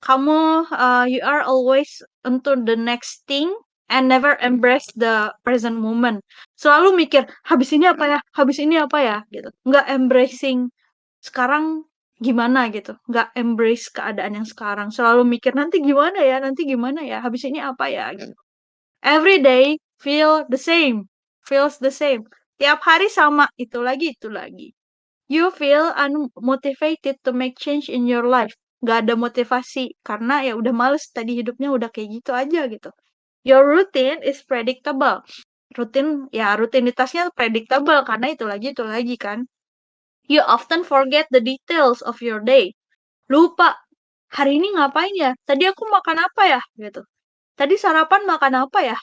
Kamu you are always into the next thing and never embrace the present moment. Selalu mikir, habis ini apa ya? Habis ini apa ya? Gitu. Nggak embracing sekarang gimana gitu. Nggak embrace keadaan yang sekarang. Selalu mikir nanti gimana ya? Nanti gimana ya? Habis ini apa ya? Gitu. Every day feel the same. Feels the same. Tiap hari sama. Itu lagi, itu lagi. You feel unmotivated to make change in your life. Gak ada motivasi karena ya udah males tadi hidupnya udah kayak gitu aja gitu. Your routine is predictable. Rutinitasnya predictable karena itu lagi kan. You often forget the details of your day. Lupa, hari ini ngapain ya? Tadi aku makan apa ya? Gitu. Tadi sarapan makan apa ya?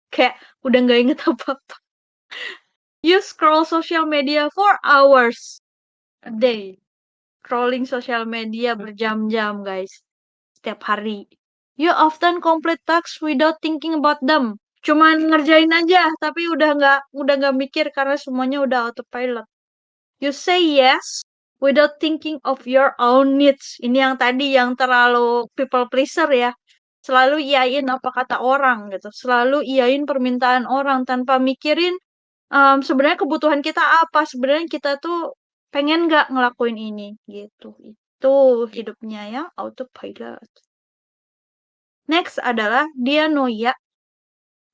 Kayak udah nggak inget apa-apa. You scroll social media for hours a day. Scrolling social media berjam-jam, guys. Setiap hari. You often complete tasks without thinking about them. Cuman ngerjain aja, tapi udah nggak mikir karena semuanya udah autopilot. You say yes without thinking of your own needs. Ini yang tadi yang terlalu people pleaser ya. selalu iyain apa kata orang gitu, selalu iyain permintaan orang tanpa mikirin sebenarnya kebutuhan kita apa, sebenarnya kita tuh pengen nggak ngelakuin ini gitu. Itu hidupnya ya autopilot. Next adalah dianoia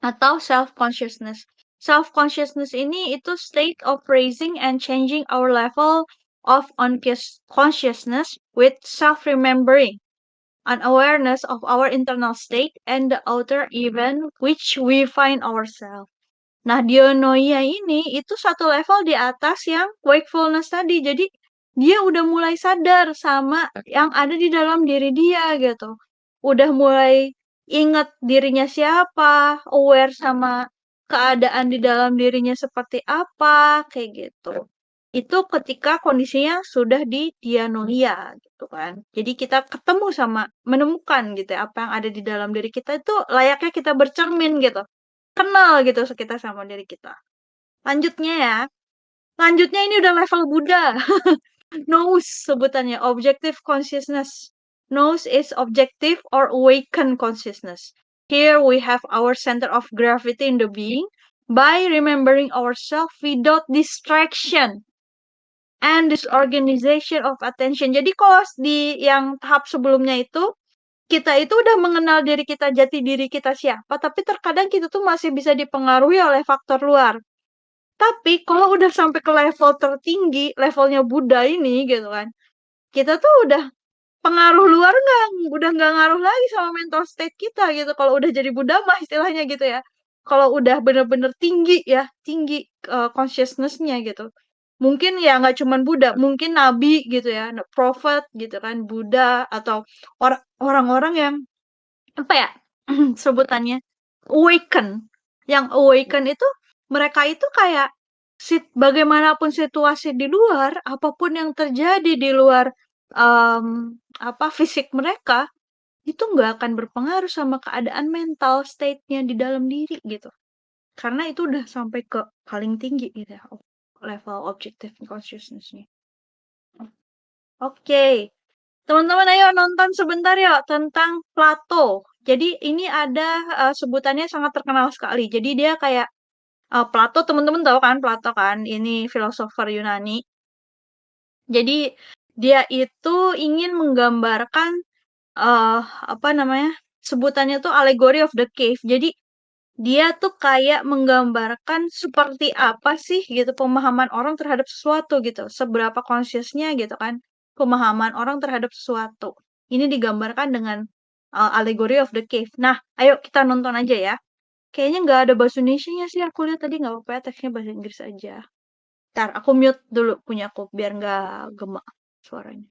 atau self-consciousness. Self-consciousness ini itu state of raising and changing our level of consciousness with self-remembering, an awareness of our internal state and the outer event which we find ourselves. Nah, dianoia ini itu satu level di atas yang wakefulness tadi. Jadi, dia udah mulai sadar sama yang ada di dalam diri dia gitu. Udah mulai ingat dirinya siapa, aware sama keadaan di dalam dirinya seperti apa, kayak gitu. Itu ketika kondisinya sudah di dianoia gitu kan. Jadi kita ketemu sama menemukan gitu ya, apa yang ada di dalam diri kita itu layaknya kita bercermin gitu, kenal gitu kita sama diri kita. Lanjutnya ya. Lanjutnya ini udah level Buddha. Nous sebutannya, objective consciousness. Nous is objective or awakened consciousness. Here we have our center of gravity in the being by remembering ourselves without distraction and disorganization of attention. Jadi kalau di yang tahap sebelumnya itu kita itu udah mengenal diri kita, jati diri kita siapa, tapi terkadang kita tuh masih bisa dipengaruhi oleh faktor luar. Tapi kalau udah sampai ke level tertinggi, levelnya Buddha ini gitu kan, kita tuh udah pengaruh luar udah nggak ngaruh lagi sama mental state kita gitu. Kalau udah jadi Buddha mah istilahnya gitu ya. Kalau udah bener-bener tinggi ya, tinggi consciousness-nya gitu. Mungkin ya nggak cuman Buddha, mungkin Nabi gitu ya, prophet gitu kan, Buddha atau orang-orang yang apa ya sebutannya awaken. Yang awaken itu mereka itu kayak bagaimanapun situasi di luar, apapun yang terjadi di luar apa fisik mereka itu nggak akan berpengaruh sama keadaan mental state-nya di dalam diri gitu. Karena itu udah sampai ke paling tinggi gitu ya, level objective consciousness-nya. Oke, teman-teman ayo nonton sebentar ya tentang Plato. Jadi ini ada sebutannya sangat terkenal sekali. Jadi dia kayak Plato, teman-teman tahu kan Plato kan, ini filosofer Yunani. Jadi dia itu ingin menggambarkan eh apa namanya? Sebutannya tuh allegory of the cave. Jadi dia tuh kayak menggambarkan seperti apa sih gitu pemahaman orang terhadap sesuatu gitu. Seberapa consciousnya gitu kan pemahaman orang terhadap sesuatu. Ini digambarkan dengan allegory of the cave. Nah, ayo kita nonton aja ya. Kayaknya nggak ada bahasa Indonesia-nya sih. Aku lihat tadi nggak apa-apa ya, teksnya bahasa Inggris aja. Ntar aku mute dulu punya aku biar nggak gemak suaranya.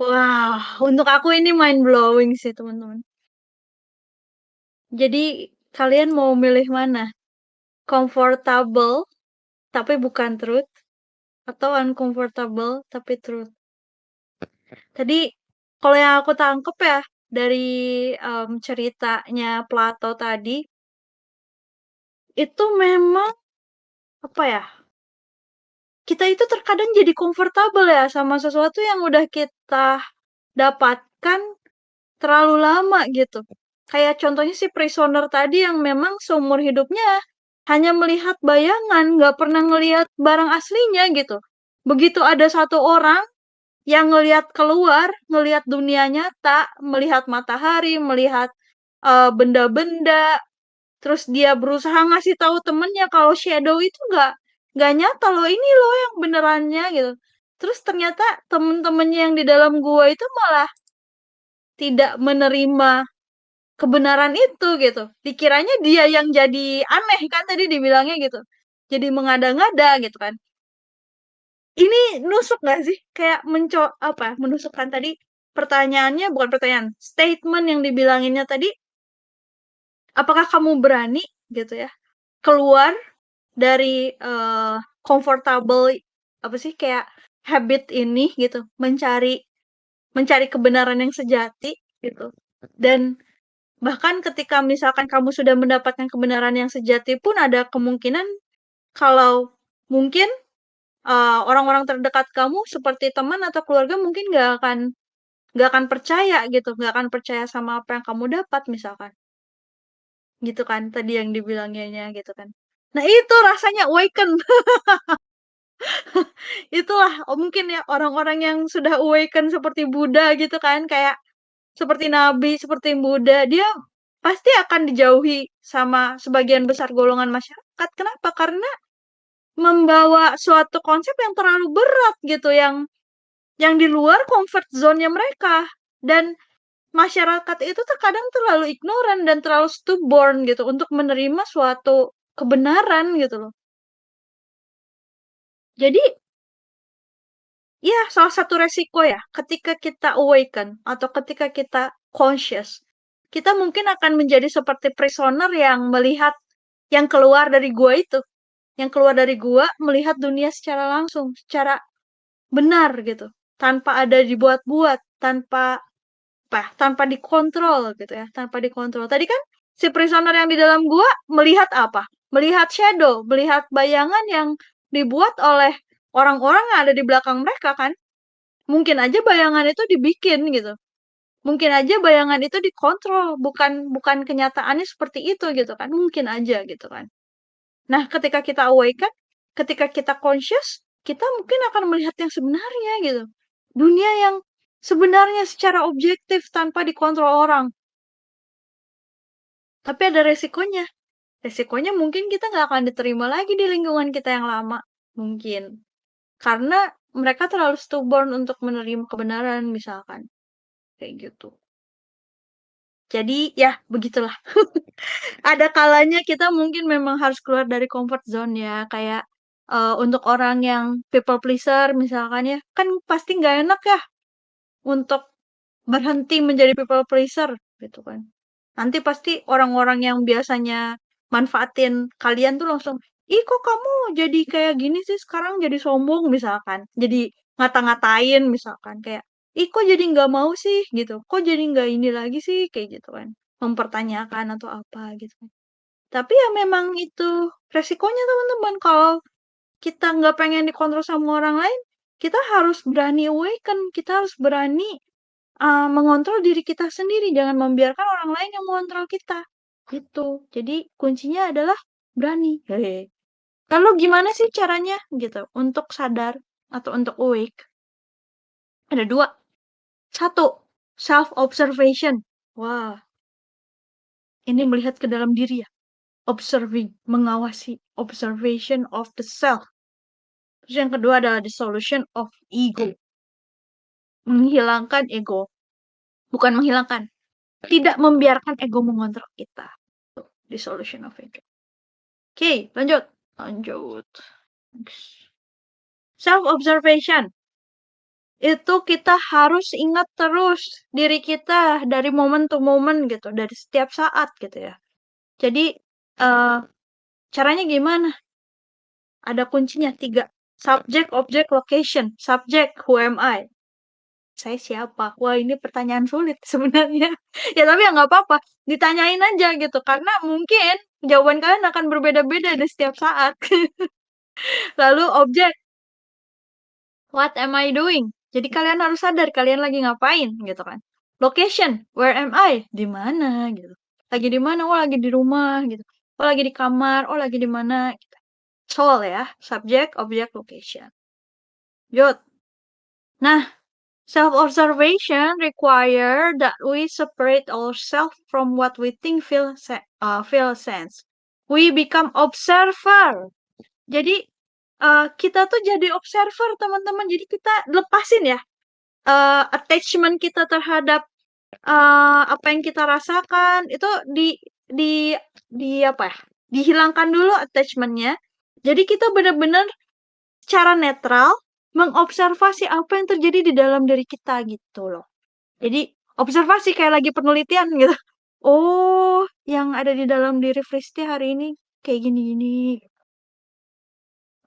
Wah, untuk aku ini mind blowing sih, teman-teman. Jadi, kalian mau milih mana? Comfortable tapi bukan truth atau uncomfortable tapi truth? Tadi kalau yang aku tangkep ya dari ceritanya Plato tadi itu memang apa ya? Kita itu terkadang jadi comfortable ya sama sesuatu yang udah kita dapatkan terlalu lama gitu. Kayak contohnya si prisoner tadi yang memang seumur hidupnya hanya melihat bayangan, nggak pernah ngelihat barang aslinya gitu. Begitu ada satu orang yang ngelihat keluar, ngelihat dunia nyata, melihat matahari, melihat benda-benda, terus dia berusaha ngasih tahu temennya kalau shadow itu nggak nyata loh, ini loh yang benerannya gitu. Terus ternyata temen-temennya yang di dalam gua itu malah tidak menerima kebenaran itu gitu. Dikiranya dia yang jadi aneh kan tadi dibilangnya gitu. Jadi mengada-ngada gitu kan. Ini nusuk gak sih? Kayak apa? Menusukkan tadi pertanyaannya bukan pertanyaan, statement yang dibilanginnya tadi, apakah kamu berani gitu ya keluar dari comfortable apa sih kayak habit ini gitu, mencari mencari kebenaran yang sejati gitu. Dan bahkan ketika misalkan kamu sudah mendapatkan kebenaran yang sejati pun ada kemungkinan kalau mungkin orang-orang terdekat kamu seperti teman atau keluarga mungkin nggak akan percaya gitu, nggak akan percaya sama apa yang kamu dapat misalkan, gitu kan tadi yang dibilangnya gitu kan. Nah itu rasanya awaken, itulah mungkin ya orang-orang yang sudah awaken seperti Buddha gitu kan, kayak seperti Nabi, seperti Buddha, dia pasti akan dijauhi sama sebagian besar golongan masyarakat. Kenapa? Karena membawa suatu konsep yang terlalu berat gitu, yang di luar comfort zone-nya mereka. Dan masyarakat itu terkadang terlalu ignoran dan terlalu stubborn gitu untuk menerima suatu kebenaran gitu loh. Jadi, ya salah satu resiko ya ketika kita awaken atau ketika kita conscious, kita mungkin akan menjadi seperti prisoner yang melihat yang keluar dari gua itu, yang keluar dari gua melihat dunia secara langsung, secara benar gitu, tanpa ada dibuat-buat, tanpa dikontrol gitu ya, tanpa dikontrol. Tadi kan si prisoner yang di dalam gua melihat apa? Melihat shadow, melihat bayangan yang dibuat oleh orang-orang yang ada di belakang mereka kan. Mungkin aja bayangan itu dibikin gitu. Mungkin aja bayangan itu dikontrol, bukan bukan kenyataannya seperti itu gitu kan. Mungkin aja gitu kan. Nah, ketika kita awaken, ketika kita conscious, kita mungkin akan melihat yang sebenarnya gitu. Dunia yang sebenarnya secara objektif tanpa dikontrol orang. Tapi ada resikonya. Resikonya mungkin kita nggak akan diterima lagi di lingkungan kita yang lama. Mungkin. Karena mereka terlalu stubborn untuk menerima kebenaran misalkan. Kayak gitu. Jadi ya begitulah. Ada kalanya kita mungkin memang harus keluar dari comfort zone ya. Kayak untuk orang yang people pleaser misalkan ya. Kan pasti nggak enak ya untuk berhenti menjadi people pleaser gitu kan. Nanti pasti orang-orang yang biasanya manfaatin kalian tuh langsung, ih kok kamu jadi kayak gini sih sekarang jadi sombong misalkan. Jadi ngata-ngatain misalkan kayak, ih kok jadi nggak mau sih gitu. Kok jadi nggak ini lagi sih kayak gitu kan. Mempertanyakan atau apa gitu kan. Tapi ya memang itu resikonya teman-teman. Kalau kita nggak pengen dikontrol sama orang lain, kita harus berani awaken. Kita harus berani mengontrol diri kita sendiri, jangan membiarkan orang lain yang mengontrol kita. Gitu. Jadi kuncinya adalah berani. Hehe. Lalu gimana sih caranya gitu untuk sadar atau untuk awake? Ada dua. Satu, self observation. Wah, ini melihat ke dalam diri ya. Observing, mengawasi, observation of the self. Terus yang kedua adalah dissolution of ego. Menghilangkan ego. Bukan menghilangkan, tidak membiarkan ego mengontrol kita. Dissolution of ego. Oke, lanjut. Lanjut. Self observation itu kita harus ingat terus diri kita dari moment to moment gitu, dari setiap saat gitu ya. Jadi, caranya gimana? Ada kuncinya 3, subject, object, location. Subject, who am I? Saya siapa? Wah, ini pertanyaan sulit sebenarnya. Ya tapi ya nggak apa-apa, ditanyain aja gitu, karena mungkin jawaban kalian akan berbeda-beda di setiap saat. Lalu objek, what am I doing? Jadi kalian harus sadar kalian lagi ngapain gitu kan. Location, where am I? Di mana gitu. Lagi di mana? Oh, lagi di rumah gitu. Oh, lagi di kamar. Oh, lagi di mana gitu. Soal ya, subject, object, location. Yuk. Nah, self-observation require that we separate ourselves from what we think feel sense. We become observer. Jadi kita tuh jadi observer teman-teman. Jadi kita lepasin ya attachment kita terhadap apa yang kita rasakan itu di di apa ya? Dihilangkan dulu attachmentnya. Jadi kita benar-benar secara netral mengobservasi apa yang terjadi di dalam diri kita gitu loh. Jadi observasi kayak lagi penelitian gitu. Oh, yang ada di dalam diri Fristi hari ini kayak gini-gini.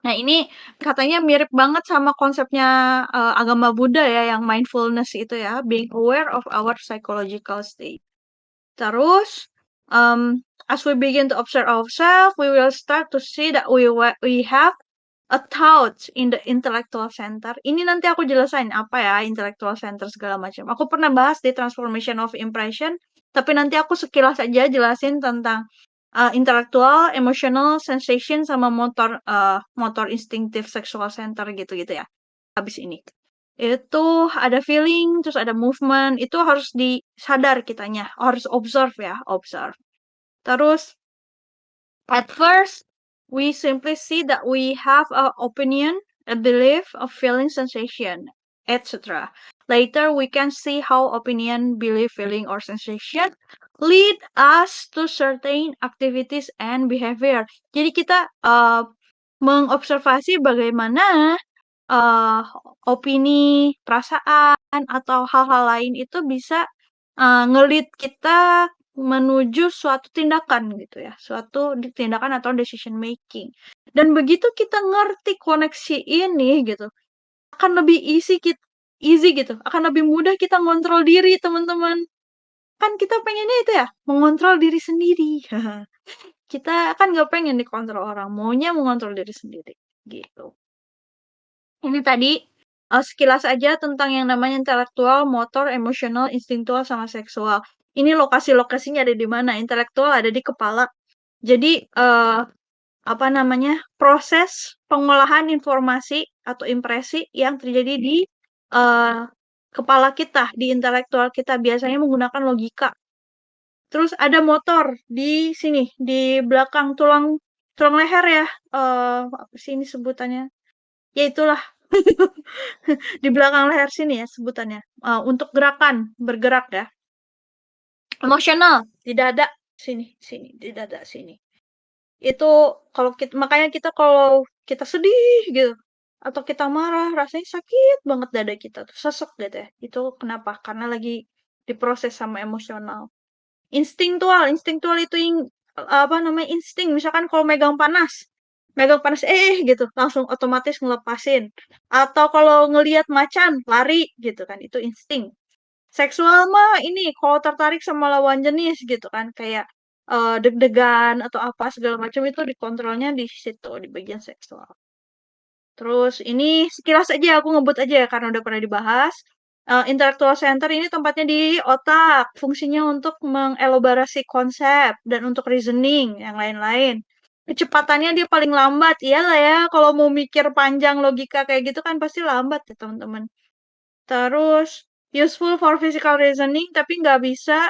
Nah, ini katanya mirip banget sama konsepnya agama Buddha ya, yang mindfulness itu ya, being aware of our psychological state. Terus, as we begin to observe ourselves, we will start to see that we have a thought in the intellectual center. Ini nanti aku jelasin apa ya intellectual center segala macam. Aku pernah bahas di transformation of impression, tapi nanti aku sekilas aja jelasin tentang intellectual, emotional, sensation sama motor instinctive sexual center gitu-gitu ya. Habis ini. Itu ada feeling, terus ada movement, itu harus disadar kitanya, harus observe ya, observe. Terus at first, we simply see that we have an opinion, a belief, a feeling, sensation, etc. Later, we can see how opinion, belief, feeling, or sensation lead us to certain activities and behavior. Jadi kita mengobservasi bagaimana uh, opini, perasaan, atau hal-hal lain itu bisa ngelit kita menuju suatu tindakan gitu ya, suatu tindakan atau decision making. Dan begitu kita ngerti koneksi ini gitu, akan lebih easy gitu, akan lebih mudah kita ngontrol diri teman-teman. Kan kita pengennya itu ya, mengontrol diri sendiri. Kita kan nggak pengen dikontrol orang, maunya mengontrol diri sendiri gitu. Ini tadi sekilas aja tentang yang namanya intelektual, motor, emosional, instinktual, sama seksual. Ini lokasi-lokasinya ada di mana? Intelektual ada di kepala. Jadi apa namanya proses pengolahan informasi atau impresi yang terjadi di eh, kepala kita, di intelektual kita biasanya menggunakan logika. Terus ada motor di sini, di belakang tulang tulang leher ya. Apa sih ini sebutannya? Ya itulah di belakang leher sini ya sebutannya. Untuk gerakan, bergerak ya. Emosional, di dada sini, sini, di dada sini. Itu kalau kita, makanya kita kalau kita sedih gitu atau kita marah, rasanya sakit banget dada kita tuh, sesek gitu ya. Itu kenapa? Karena lagi diproses sama emosional. Instinktual, instinktual itu apa namanya insting. Misalkan kalau megang panas gitu, langsung otomatis ngelepasin. Atau kalau ngelihat macan, lari gitu kan, itu insting. Seksual mah ini kalau tertarik sama lawan jenis gitu kan, kayak deg-degan atau apa segala macam itu dikontrolnya di situ, di bagian seksual. Terus ini sekilas aja aku ngebut aja ya karena udah pernah dibahas. Intellectual center ini tempatnya di otak, fungsinya untuk mengelaborasi konsep dan untuk reasoning yang lain-lain. Kecepatannya dia paling lambat, iyalah ya. Kalau mau mikir panjang logika kayak gitu kan pasti lambat ya teman-teman. Terus useful for physical reasoning, tapi nggak bisa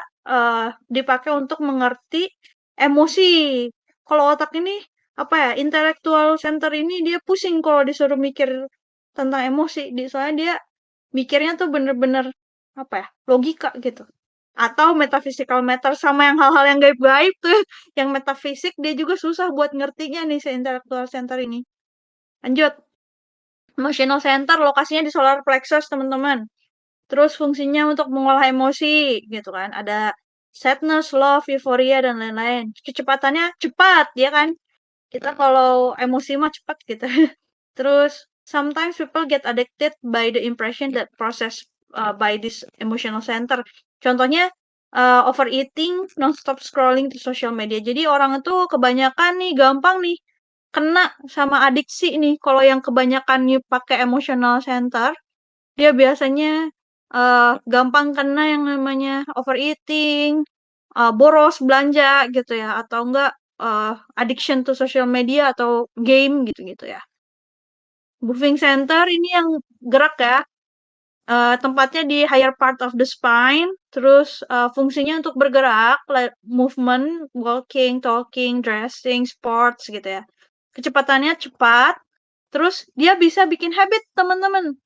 dipakai untuk mengerti emosi. Kalau otak ini apa ya, intellectual center ini dia pusing kalau disuruh mikir tentang emosi. Soalnya dia mikirnya tuh bener-bener apa ya, logika gitu. Atau metaphysical matter sama yang hal-hal yang gaib-gaib tuh, yang metafisik dia juga susah buat ngertinya nih si intellectual center ini. Lanjut. Emotional center lokasinya di solar plexus, teman-teman. Terus fungsinya untuk mengolah emosi gitu kan. Ada sadness, love, euphoria dan lain-lain. Kecepatannya cepat, ya kan? Kita kalau emosi mah cepat gitu. Terus sometimes people get addicted by the impression that process by this emotional center. Contohnya overeating, non-stop scrolling to social media. Jadi orang itu kebanyakan nih gampang nih kena sama adiksi nih. Kalau yang kebanyakan nih pakai emotional center, dia biasanya gampang kena yang namanya overeating, boros belanja gitu ya, atau enggak addiction to social media atau game gitu-gitu ya. Moving center ini yang gerak ya, tempatnya di higher part of the spine, terus fungsinya untuk bergerak, like movement, walking, talking, dressing, sports gitu ya. Kecepatannya cepat, terus dia bisa bikin habit teman-teman.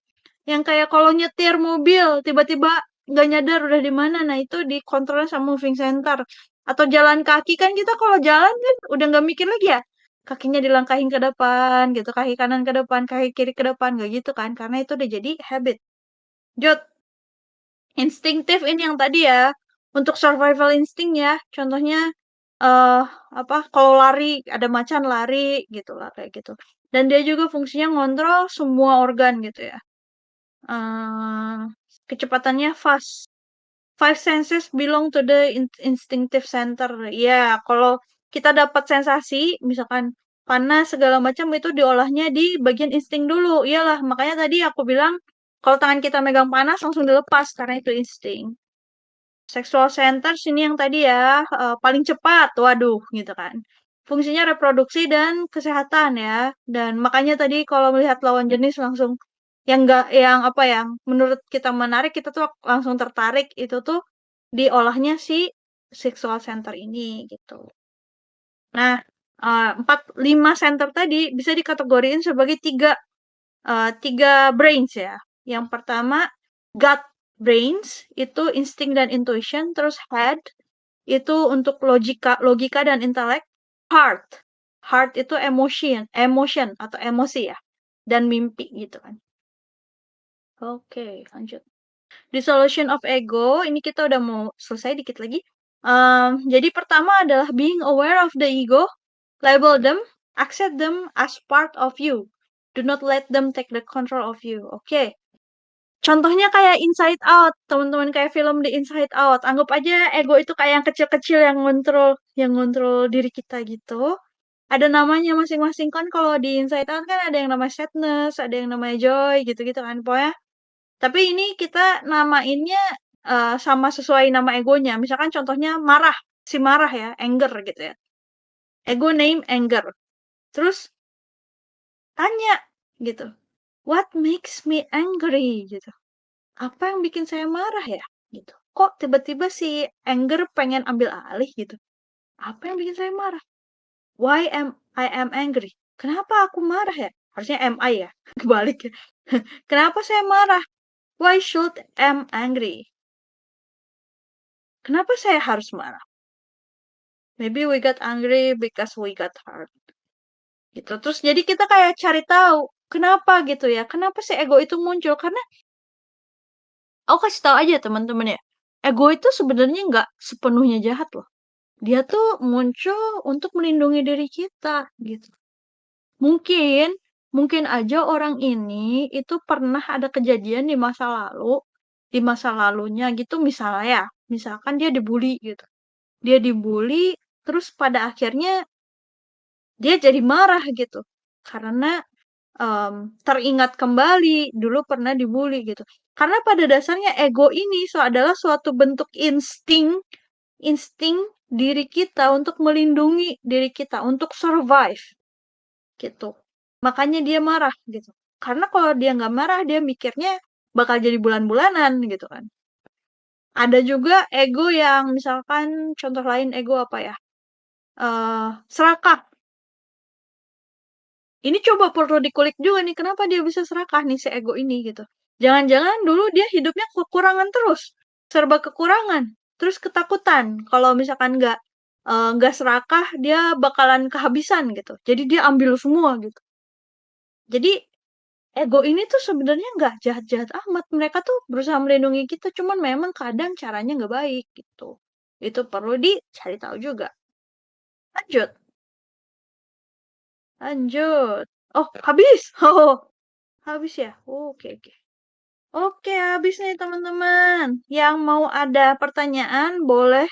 Yang kayak kalau nyetir mobil, tiba-tiba nggak nyadar udah di mana. Nah, itu dikontrol sama moving center. Atau jalan kaki kan kita kalau jalan kan udah nggak mikir lagi ya. Kakinya dilangkahin ke depan gitu, kaki kanan ke depan, kaki kiri ke depan, nggak gitu kan. Karena itu udah jadi habit. Jod, instinktif ini yang tadi ya. Untuk survival instinct ya. Contohnya eh apa kalau lari ada macan lari gitu lah kayak gitu. Dan dia juga fungsinya ngontrol semua organ gitu ya. eh Kecepatannya fast. Five senses belong to the instinctive center. Ya, kalau kita dapat sensasi, misalkan panas segala macam itu diolahnya di bagian insting dulu. Iyalah, makanya tadi aku bilang kalau tangan kita megang panas langsung dilepas karena itu insting. Sexual center sini yang tadi ya paling cepat, waduh gitu kan. Fungsinya reproduksi dan kesehatan ya. Dan makanya tadi kalau melihat lawan jenis langsung yang enggak yang apa yang menurut kita menarik kita tuh langsung tertarik itu tuh diolahnya si sexual center ini gitu. Nah, 4 5 center tadi bisa dikategorikan sebagai tiga brains ya. Yang pertama gut brains itu insting dan intuition, terus head itu untuk logika dan intelek, heart heart itu emotion atau emosi ya, dan mimpi gitu kan. Oke, lanjut. Dissolution of ego, ini kita udah mau selesai dikit lagi. Jadi pertama adalah being aware of the ego, label them, accept them as part of you. Do not let them take the control of you. Oke. Contohnya kayak Inside Out, teman-teman kayak film di Inside Out. Anggap aja ego itu kayak yang kecil-kecil yang ngontrol diri kita gitu. Ada namanya masing-masing kan kalau di Inside Out kan ada yang namanya sadness, ada yang namanya joy gitu-gitu kan. Pokoknya tapi ini kita namainnya sama sesuai nama egonya. Misalkan contohnya marah, si marah ya, anger gitu ya. Ego name anger. Terus tanya gitu. What makes me angry gitu. Apa yang bikin saya marah ya? Gitu. Kok tiba-tiba si anger pengen ambil alih gitu? Apa yang bikin saya marah? Why am I am angry? Kenapa aku marah ya? Harusnya am I ya. Kebalik ya. Kenapa saya marah? Why should am angry? Kenapa saya harus marah? Maybe we got angry because we got hurt. Gitu. Terus jadi kita kayak cari tahu kenapa gitu ya? Kenapa sih ego itu muncul? Karena aku kasih tahu aja teman-teman ya. Ego itu sebenarnya nggak sepenuhnya jahat loh. Dia tuh muncul untuk melindungi diri kita gitu. Mungkin mungkin aja orang ini itu pernah ada kejadian di masa lalunya gitu misalnya ya, misalkan dia dibully gitu. Dia dibully terus pada akhirnya dia jadi marah gitu. Karena teringat kembali dulu pernah dibully gitu. Karena pada dasarnya ego ini adalah suatu bentuk insting diri kita untuk melindungi diri kita, untuk survive gitu. Makanya dia marah gitu. Karena kalau dia nggak marah, dia mikirnya bakal jadi bulan-bulanan gitu kan. Ada juga ego yang misalkan contoh lain ego apa ya? Serakah. Ini coba perlu dikulik juga nih, kenapa dia bisa serakah nih si ego ini gitu. Jangan-jangan dulu dia hidupnya kekurangan terus, serba kekurangan, terus ketakutan. Kalau misalkan nggak serakah, dia bakalan kehabisan gitu. Jadi dia ambil semua gitu. Jadi ego ini tuh sebenarnya nggak jahat-jahat amat. Mereka tuh berusaha melindungi kita, cuman memang kadang caranya nggak baik gitu. Itu perlu dicari tahu juga. Lanjut, lanjut. Oh, habis. Oh, habis ya. Oke, oke. Oke, habis nih teman-teman. Yang mau ada pertanyaan boleh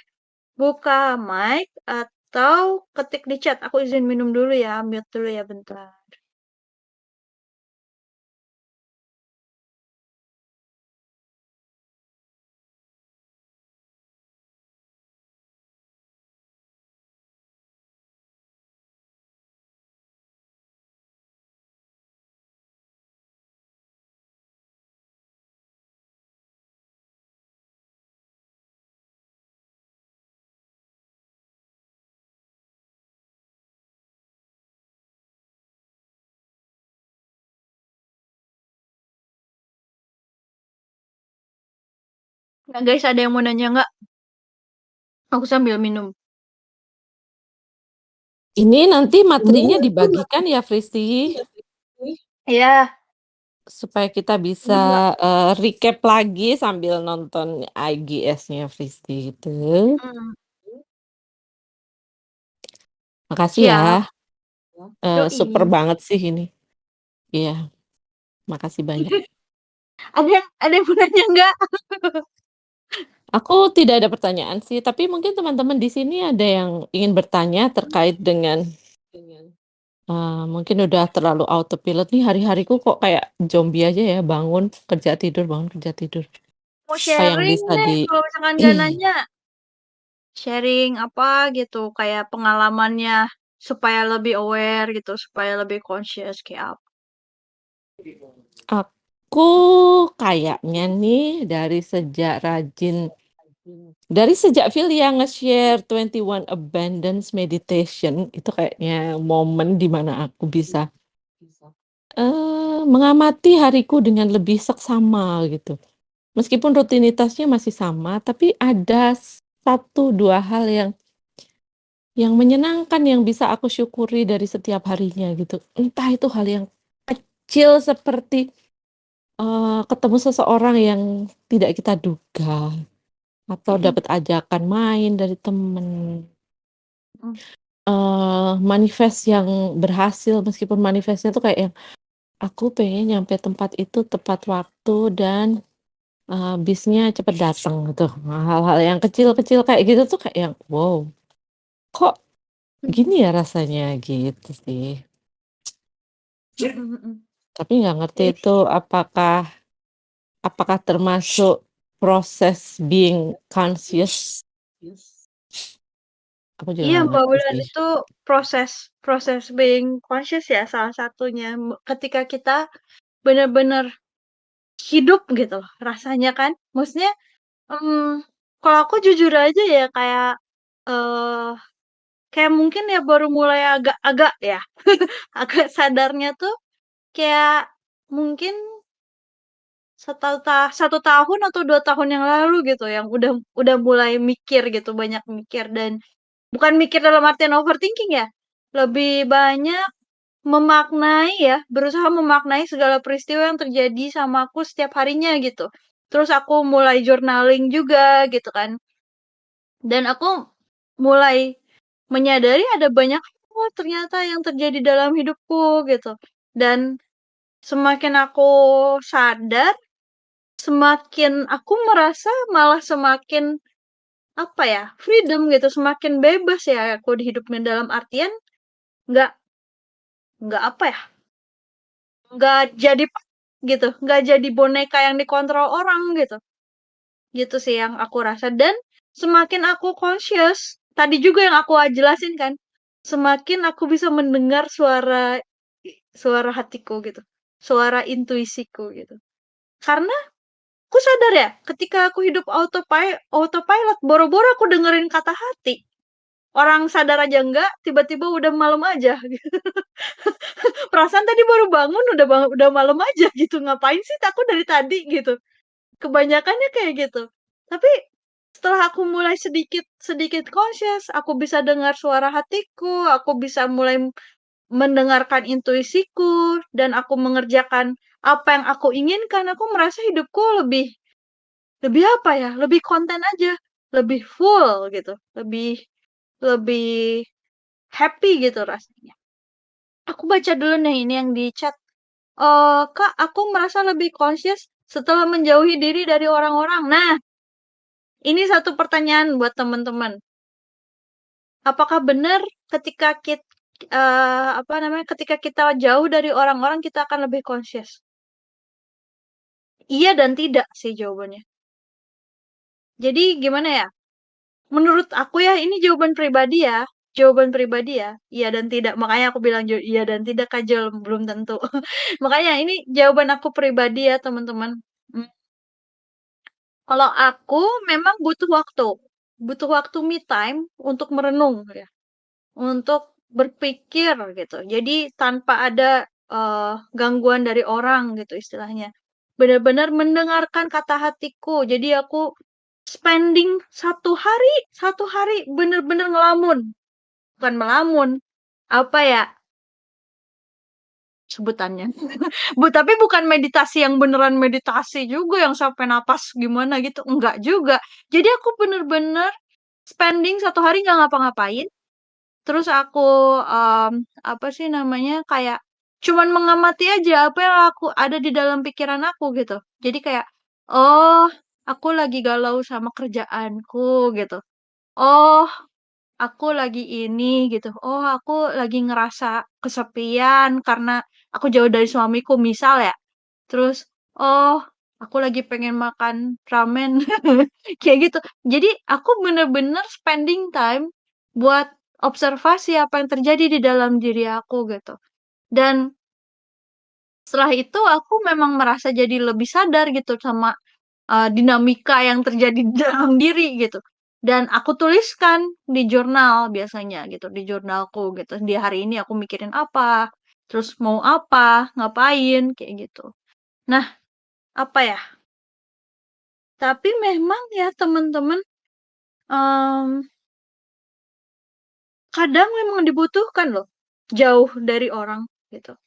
buka mic atau ketik di chat. Aku izin minum dulu ya, mute dulu ya bentar. Nah guys, ada yang mau nanya nggak? Aku sambil minum. Ini nanti materinya dibagikan ya, Fristi, Iya. supaya kita bisa recap lagi sambil nonton IGS-nya Fristi gitu. Hmm, Makasih ya, siap. super Yoi. banget sih ini. Iya, makasih banyak. Ada yang mau nanya nggak? Aku tidak ada pertanyaan sih, tapi mungkin teman-teman di sini ada yang ingin bertanya terkait dengan mungkin udah terlalu autopilot nih hari-hariku kok kayak zombie aja ya, bangun kerja tidur, bangun kerja tidur. Mau Apa yang sharing bisa deh di kalau misalkan nggak nanya. Sharing apa gitu, kayak pengalamannya supaya lebih aware gitu, supaya lebih conscious kayak apa. Aku kayaknya nih dari sejak Phil yang nge-share 21 Abundance Meditation itu kayaknya momen di mana aku bisa mengamati hariku dengan lebih seksama gitu. Meskipun rutinitasnya masih sama, tapi ada satu dua hal yang menyenangkan yang bisa aku syukuri dari setiap harinya gitu. Entah itu hal yang kecil seperti ketemu seseorang yang tidak kita duga atau dapat ajakan main dari temen, Mm. manifest yang berhasil meskipun manifestnya tuh kayak yang aku pengen nyampe tempat itu tepat waktu dan bisnya cepet datang gitu. Nah, hal-hal yang kecil-kecil kayak gitu tuh kayak yang wow, kok gini ya rasanya gitu sih. Tapi nggak ngerti itu apakah termasuk proses being conscious. Aku juga Iya, nggak Mbak ngerti Wulan, sih. itu proses proses being conscious ya salah satunya. Ketika kita benar-benar hidup gitu loh, rasanya kan. Maksudnya, kalau aku jujur aja ya eh kayak mungkin ya baru mulai agak-agak ya, agak sadarnya tuh kayak mungkin 1 tahun atau 2 tahun yang lalu gitu, yang udah mulai mikir gitu, banyak mikir dan bukan mikir dalam artian overthinking ya, lebih banyak memaknai ya, berusaha memaknai segala peristiwa yang terjadi sama aku setiap harinya gitu. Terus aku mulai journaling juga gitu kan. Dan aku mulai menyadari ada banyak hal ternyata yang terjadi dalam hidupku gitu. Dan semakin aku sadar, semakin aku merasa malah semakin apa ya, freedom gitu, semakin bebas ya aku di hidupnya dalam artian nggak nggak apa ya, nggak jadi gitu, nggak jadi boneka yang dikontrol orang gitu. Gitu sih yang aku rasa dan semakin aku conscious, tadi juga yang aku jelasin kan, semakin aku bisa mendengar suara suara hatiku gitu, suara intuisiku gitu. Karena aku sadar ya, ketika aku hidup autopilot, boro-boro aku dengerin kata hati. Orang sadar aja enggak, tiba-tiba udah malam aja. Perasaan tadi baru bangun udah malam aja gitu. Ngapain sih aku dari tadi gitu. Kebanyakannya kayak gitu. Tapi setelah aku mulai sedikit sedikit conscious, aku bisa dengar suara hatiku, aku bisa mulai mendengarkan intuisiku dan aku mengerjakan apa yang aku inginkan. Aku merasa hidupku lebih lebih apa ya, lebih konten aja, lebih full gitu, lebih lebih happy gitu rasanya. Aku baca dulu nih ini yang di chat. Kak, aku merasa lebih conscious setelah menjauhi diri dari orang-orang. Nah, ini satu pertanyaan buat teman-teman. Apakah benar ketika kita apa namanya, ketika kita jauh dari orang-orang kita akan lebih conscious? Iya dan tidak sih jawabannya. Jadi gimana ya? Menurut aku ya, ini jawaban pribadi ya. Jawaban pribadi ya. Iya dan tidak. Makanya aku bilang iya dan tidak, Kajol. Belum tentu. Makanya ini jawaban aku pribadi ya, teman-teman. Hmm, Kalau aku memang butuh waktu. Butuh waktu me time untuk merenung ya. Untuk berpikir gitu. Jadi tanpa ada gangguan dari orang gitu istilahnya. Benar-benar mendengarkan kata hatiku. Jadi aku spending satu hari bener-bener ngelamun. Bukan melamun, apa ya sebutannya. Tapi bukan meditasi yang beneran meditasi juga yang sampai napas gimana gitu, enggak juga. Jadi aku bener-bener spending satu hari nggak ngapa-ngapain. Terus aku apa sih namanya kayak cuman mengamati aja apa yang aku ada di dalam pikiran aku gitu. Jadi kayak oh aku lagi galau sama kerjaanku gitu. Oh aku lagi ini gitu. Oh, aku lagi ngerasa kesepian karena aku jauh dari suamiku misal ya. Terus, oh, aku lagi pengen makan ramen. Kayak gitu. Jadi aku bener-bener spending time buat observasi apa yang terjadi di dalam diri aku gitu. Dan setelah itu aku memang merasa jadi lebih sadar gitu sama dinamika yang terjadi di dalam diri gitu. Dan aku tuliskan di jurnal biasanya gitu, di jurnalku gitu. Di hari ini aku mikirin apa, terus mau apa, ngapain, kayak gitu. Nah, apa ya? Tapi memang ya teman-teman, em, kadang memang dibutuhkan loh jauh dari orang gitu,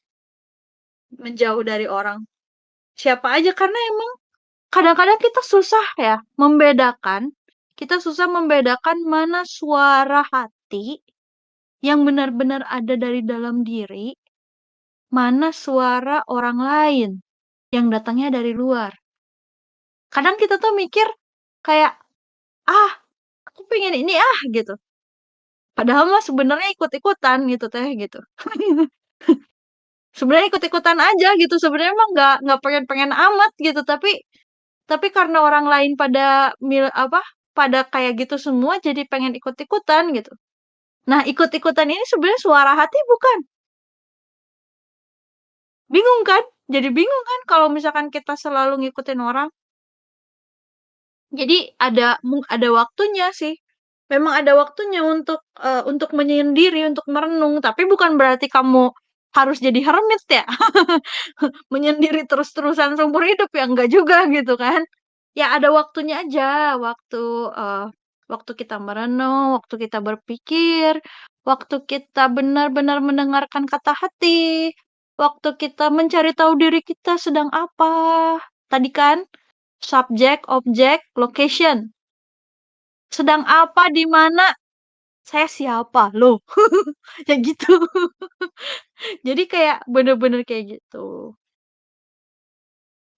menjauh dari orang. Siapa aja karena emang kadang-kadang kita susah ya membedakan, kita susah membedakan mana suara hati yang benar-benar ada dari dalam diri, mana suara orang lain yang datangnya dari luar. Kadang kita tuh mikir kayak, ah, aku pengen ini gitu. Padahal mah sebenarnya ikut-ikutan gitu teh gitu. Sebenarnya ikut-ikutan aja gitu. Sebenarnya emang nggak pengen-pengen amat gitu. Tapi karena orang lain pada apa pada kayak gitu semua jadi pengen ikut-ikutan gitu. Nah, ikut-ikutan ini sebenarnya suara hati bukan. Bingung kan? Jadi bingung kan kalau misalkan kita selalu ngikutin orang. Jadi ada waktunya sih. Memang ada waktunya untuk menyendiri, untuk merenung, tapi bukan berarti kamu harus jadi hermit ya. Menyendiri terus-terusan seumur hidup ya enggak juga gitu kan. Ya ada waktunya aja, eh, waktu kita merenung, waktu kita berpikir, waktu kita benar-benar mendengarkan kata hati, waktu kita mencari tahu diri kita sedang apa. Tadi kan subjek, objek, location. Sedang apa di mana? Saya siapa? Loh, ya gitu. Jadi kayak bener-bener kayak gitu.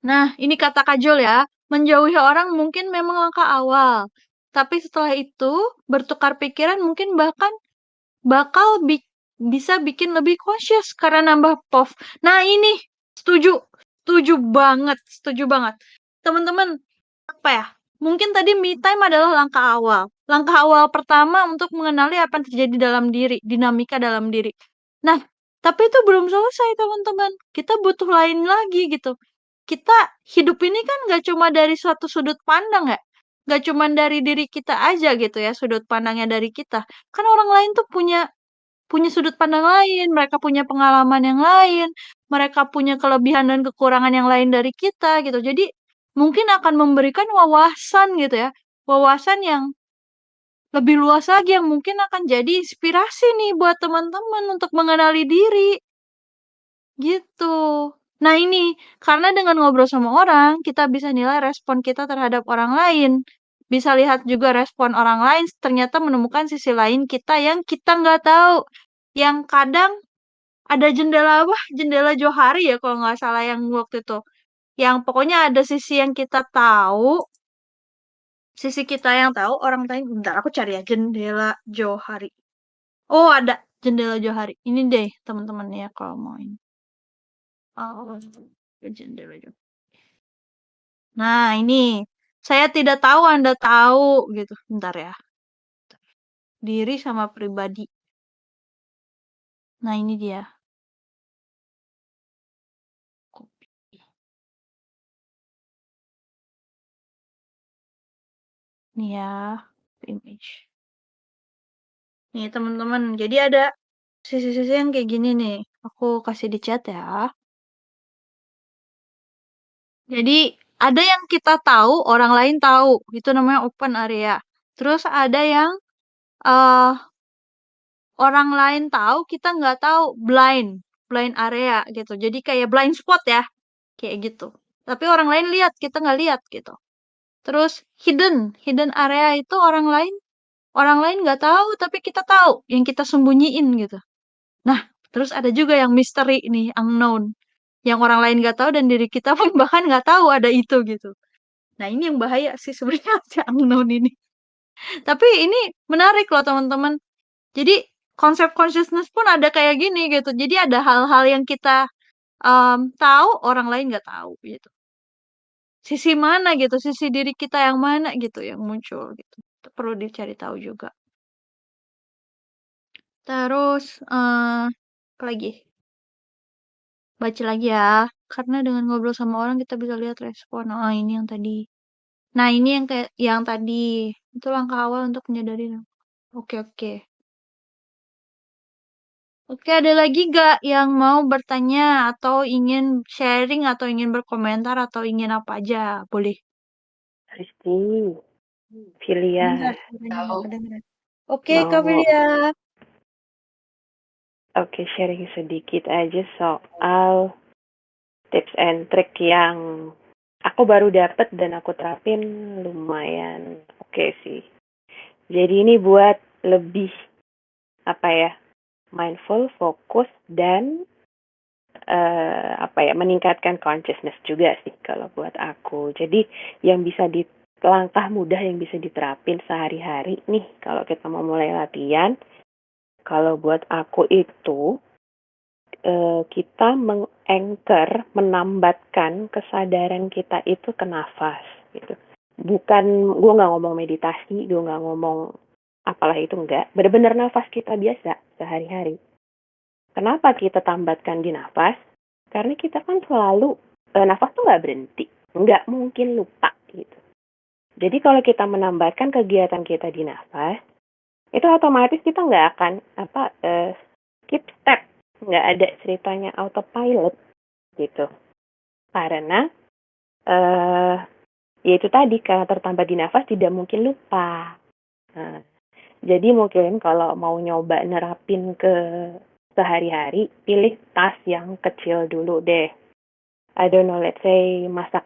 Nah, ini kata Kajol ya, menjauhi orang mungkin memang langkah awal. Tapi setelah itu, bertukar pikiran mungkin bahkan bakal bisa bikin lebih conscious karena nambah POV. Nah, ini setuju. Setuju banget, setuju banget. Teman-teman, apa ya? Mungkin tadi me time adalah langkah awal. Langkah awal pertama untuk mengenali apa yang terjadi dalam diri, dinamika dalam diri. Nah, tapi itu belum selesai, teman-teman. Kita butuh lain lagi gitu. Kita hidup ini kan gak cuma dari suatu sudut pandang ya. Gak cuma dari diri kita aja gitu ya, sudut pandangnya dari kita. Kan orang lain tuh punya punya sudut pandang lain, mereka punya pengalaman yang lain, mereka punya kelebihan dan kekurangan yang lain dari kita gitu. Jadi mungkin akan memberikan wawasan gitu ya, wawasan yang lebih luas lagi yang mungkin akan jadi inspirasi nih buat teman-teman untuk mengenali diri gitu. Nah ini, karena dengan ngobrol sama orang, kita bisa nilai respon kita terhadap orang lain. Bisa lihat juga respon orang lain, ternyata menemukan sisi lain kita yang kita nggak tahu. Yang kadang ada jendela apa? Jendela Johari ya kalau nggak salah yang waktu itu. Yang pokoknya ada sisi yang kita tahu, sisi kita yang tahu, orang lain. Bentar, aku cari ya jendela Johari. Oh ada jendela Johari. Ini deh teman-teman ya kalau mau ini. Oh, jendela Johari. Nah, ini saya tidak tahu Anda tahu gitu. Bentar ya. Diri sama pribadi. Nah, ini dia. Copy. Nih ya, image. Nih, teman-teman. Jadi ada sisi-sisi yang kayak gini nih. Aku kasih di chat ya. Jadi, ada yang kita tahu, orang lain tahu. Itu namanya open area. Terus ada yang eh orang lain tahu, kita nggak tahu. Blind area gitu. Jadi kayak blind spot ya. Kayak gitu. Tapi orang lain lihat, kita nggak lihat gitu. Terus hidden area itu orang lain nggak tahu, tapi kita tahu, yang kita sembunyiin gitu. Nah, terus ada juga yang misteri nih, unknown, yang orang lain nggak tahu dan diri kita pun bahkan nggak tahu ada itu gitu. Nah, ini yang bahaya sih sebenarnya si unknown ini. Tapi ini menarik loh teman-teman. Jadi konsep consciousness pun ada kayak gini gitu. Jadi ada hal-hal yang kita tahu, orang lain nggak tahu gitu. Sisi mana gitu, sisi diri kita yang mana gitu yang muncul gitu. Itu perlu dicari tahu juga. Terus, apa lagi? Baca lagi ya. Karena dengan ngobrol sama orang kita bisa lihat respon. Oh, ini yang tadi. Nah, ini yang kayak yang tadi. Itu langkah awal untuk menyadari. Oke, oke. Oke, ada lagi gak yang mau bertanya atau ingin sharing atau ingin berkomentar atau ingin apa aja? Boleh. Rizky, Filia, Dengar, kedengeran. Oke, Kak mau Filia. sharing sedikit aja soal tips and trick yang aku baru dapet dan aku terapin lumayan oke sih. Jadi ini buat lebih mindful, fokus dan meningkatkan consciousness juga sih kalau buat aku. Jadi yang bisa langkah mudah yang bisa diterapin sehari-hari nih kalau kita mau mulai latihan. Kalau buat aku itu kita menambatkan kesadaran kita itu ke nafas gitu. Bukan, gue nggak ngomong meditasi, gue nggak ngomong apalah itu, enggak. Benar-benar nafas kita biasa sehari-hari. Kenapa kita tambatkan di nafas? Karena kita kan selalu, nafas tuh nggak berhenti. Nggak mungkin lupa gitu. Jadi kalau kita menambahkan kegiatan kita di nafas, itu otomatis kita nggak akan skip step, nggak ada ceritanya autopilot gitu. Karena yaitu tadi karena tertambat di nafas tidak mungkin lupa. Nah, jadi mungkin kalau mau nyoba nerapin ke sehari-hari, pilih task yang kecil dulu deh. I don't know, let's say masak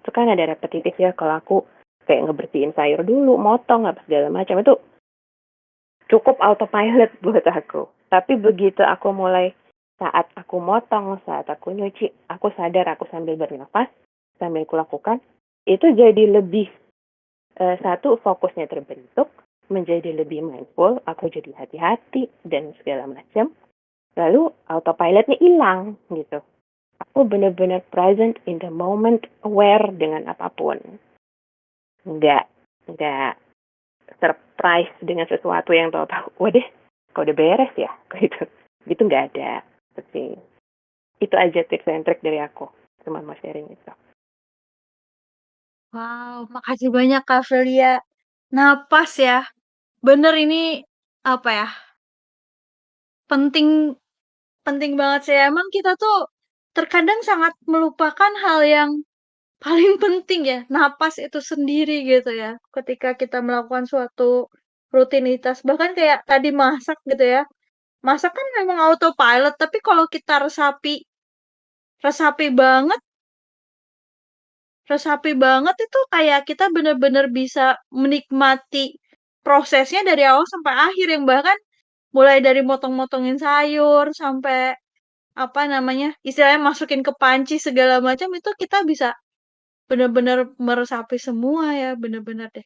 tuh kan ada repetitif ya. Kalau aku kayak ngebersihin sayur dulu, motong apa segala macam itu cukup autopilot buat aku. Tapi begitu aku mulai saat aku motong, saat aku nyuci, aku sadar aku sambil bernafas, sambil kulakukan, itu jadi lebih satu fokusnya terbentuk, menjadi lebih mindful, aku jadi hati-hati dan segala macam. Lalu autopilotnya hilang gitu. Aku benar-benar present in the moment, aware dengan apapun. Enggak surprise dengan sesuatu yang tahu-tahu, waduh, kok udah beres ya, gitu nggak ada. Tapi itu aja tips and trick dari aku, cuma mau sharing itu. Wow, makasih banyak Kak Filia. Napas ya. Bener ini apa ya? Penting penting banget sih. Emang kita tuh terkadang sangat melupakan hal yang paling penting ya, napas itu sendiri gitu ya. Ketika kita melakukan suatu rutinitas, bahkan kayak tadi masak gitu ya. Masak kan memang autopilot, tapi kalau kita resapi resapi banget resapi banget itu kayak kita bener-bener bisa menikmati prosesnya dari awal sampai akhir yang bahkan mulai dari motong-motongin sayur sampai apa namanya istilahnya masukin ke panci segala macam itu kita bisa bener-bener meresapi semua ya bener-bener deh.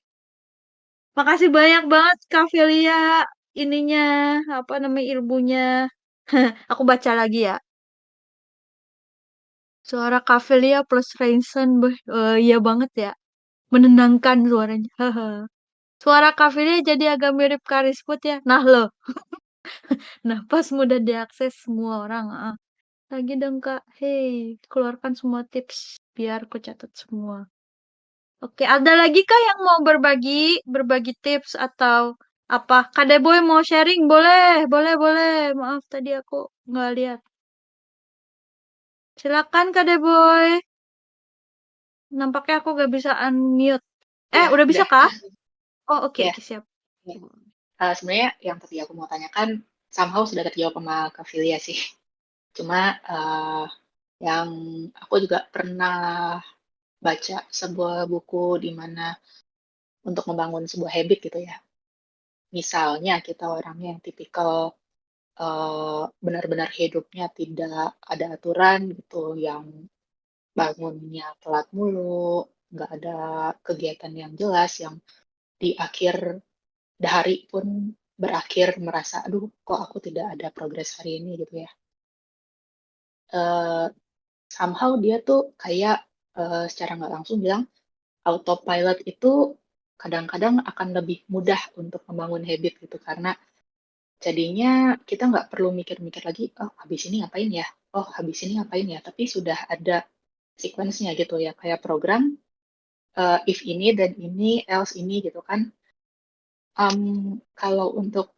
Makasih banyak banget Kak Velia ininya apa namanya ilmunya. Aku baca lagi ya. Suara Kak Velia plus Rainson, iya banget ya. Menenangkan suaranya. Suara Kak Velia jadi agak mirip Karis Put ya. Nah loh, nah pas mudah diakses semua orang. Lagi dong Kak, hey, keluarkan semua tips biar aku catat semua. Oke, ada lagi Kak yang mau berbagi tips atau apa? Kak Deboy mau sharing? Boleh, boleh, boleh. Maaf tadi aku nggak lihat. Silakan Kak Deboy. Nampaknya aku nggak bisa unmute. Ya, Udah bisa udah. kah? Oh, oke, Ya, oke, siap. ya. Sebenarnya yang tadi aku mau tanyakan somehow sudah terjawab sama Kak Filia sih. Cuma yang aku juga pernah baca sebuah buku di mana untuk membangun sebuah habit gitu ya. Misalnya kita orangnya yang tipikal benar-benar hidupnya tidak ada aturan gitu, yang bangunnya telat mulu, nggak ada kegiatan yang jelas, yang di akhir hari pun berakhir merasa, aduh kok aku tidak ada progres hari ini gitu ya. Eh, Somehow dia tuh kayak secara nggak langsung bilang autopilot itu kadang-kadang akan lebih mudah untuk membangun habit gitu karena jadinya kita nggak perlu mikir-mikir lagi, oh habis ini ngapain ya, oh habis ini ngapain ya, tapi sudah ada sequence-nya gitu ya, kayak program if ini dan ini else ini gitu kan. Kalau untuk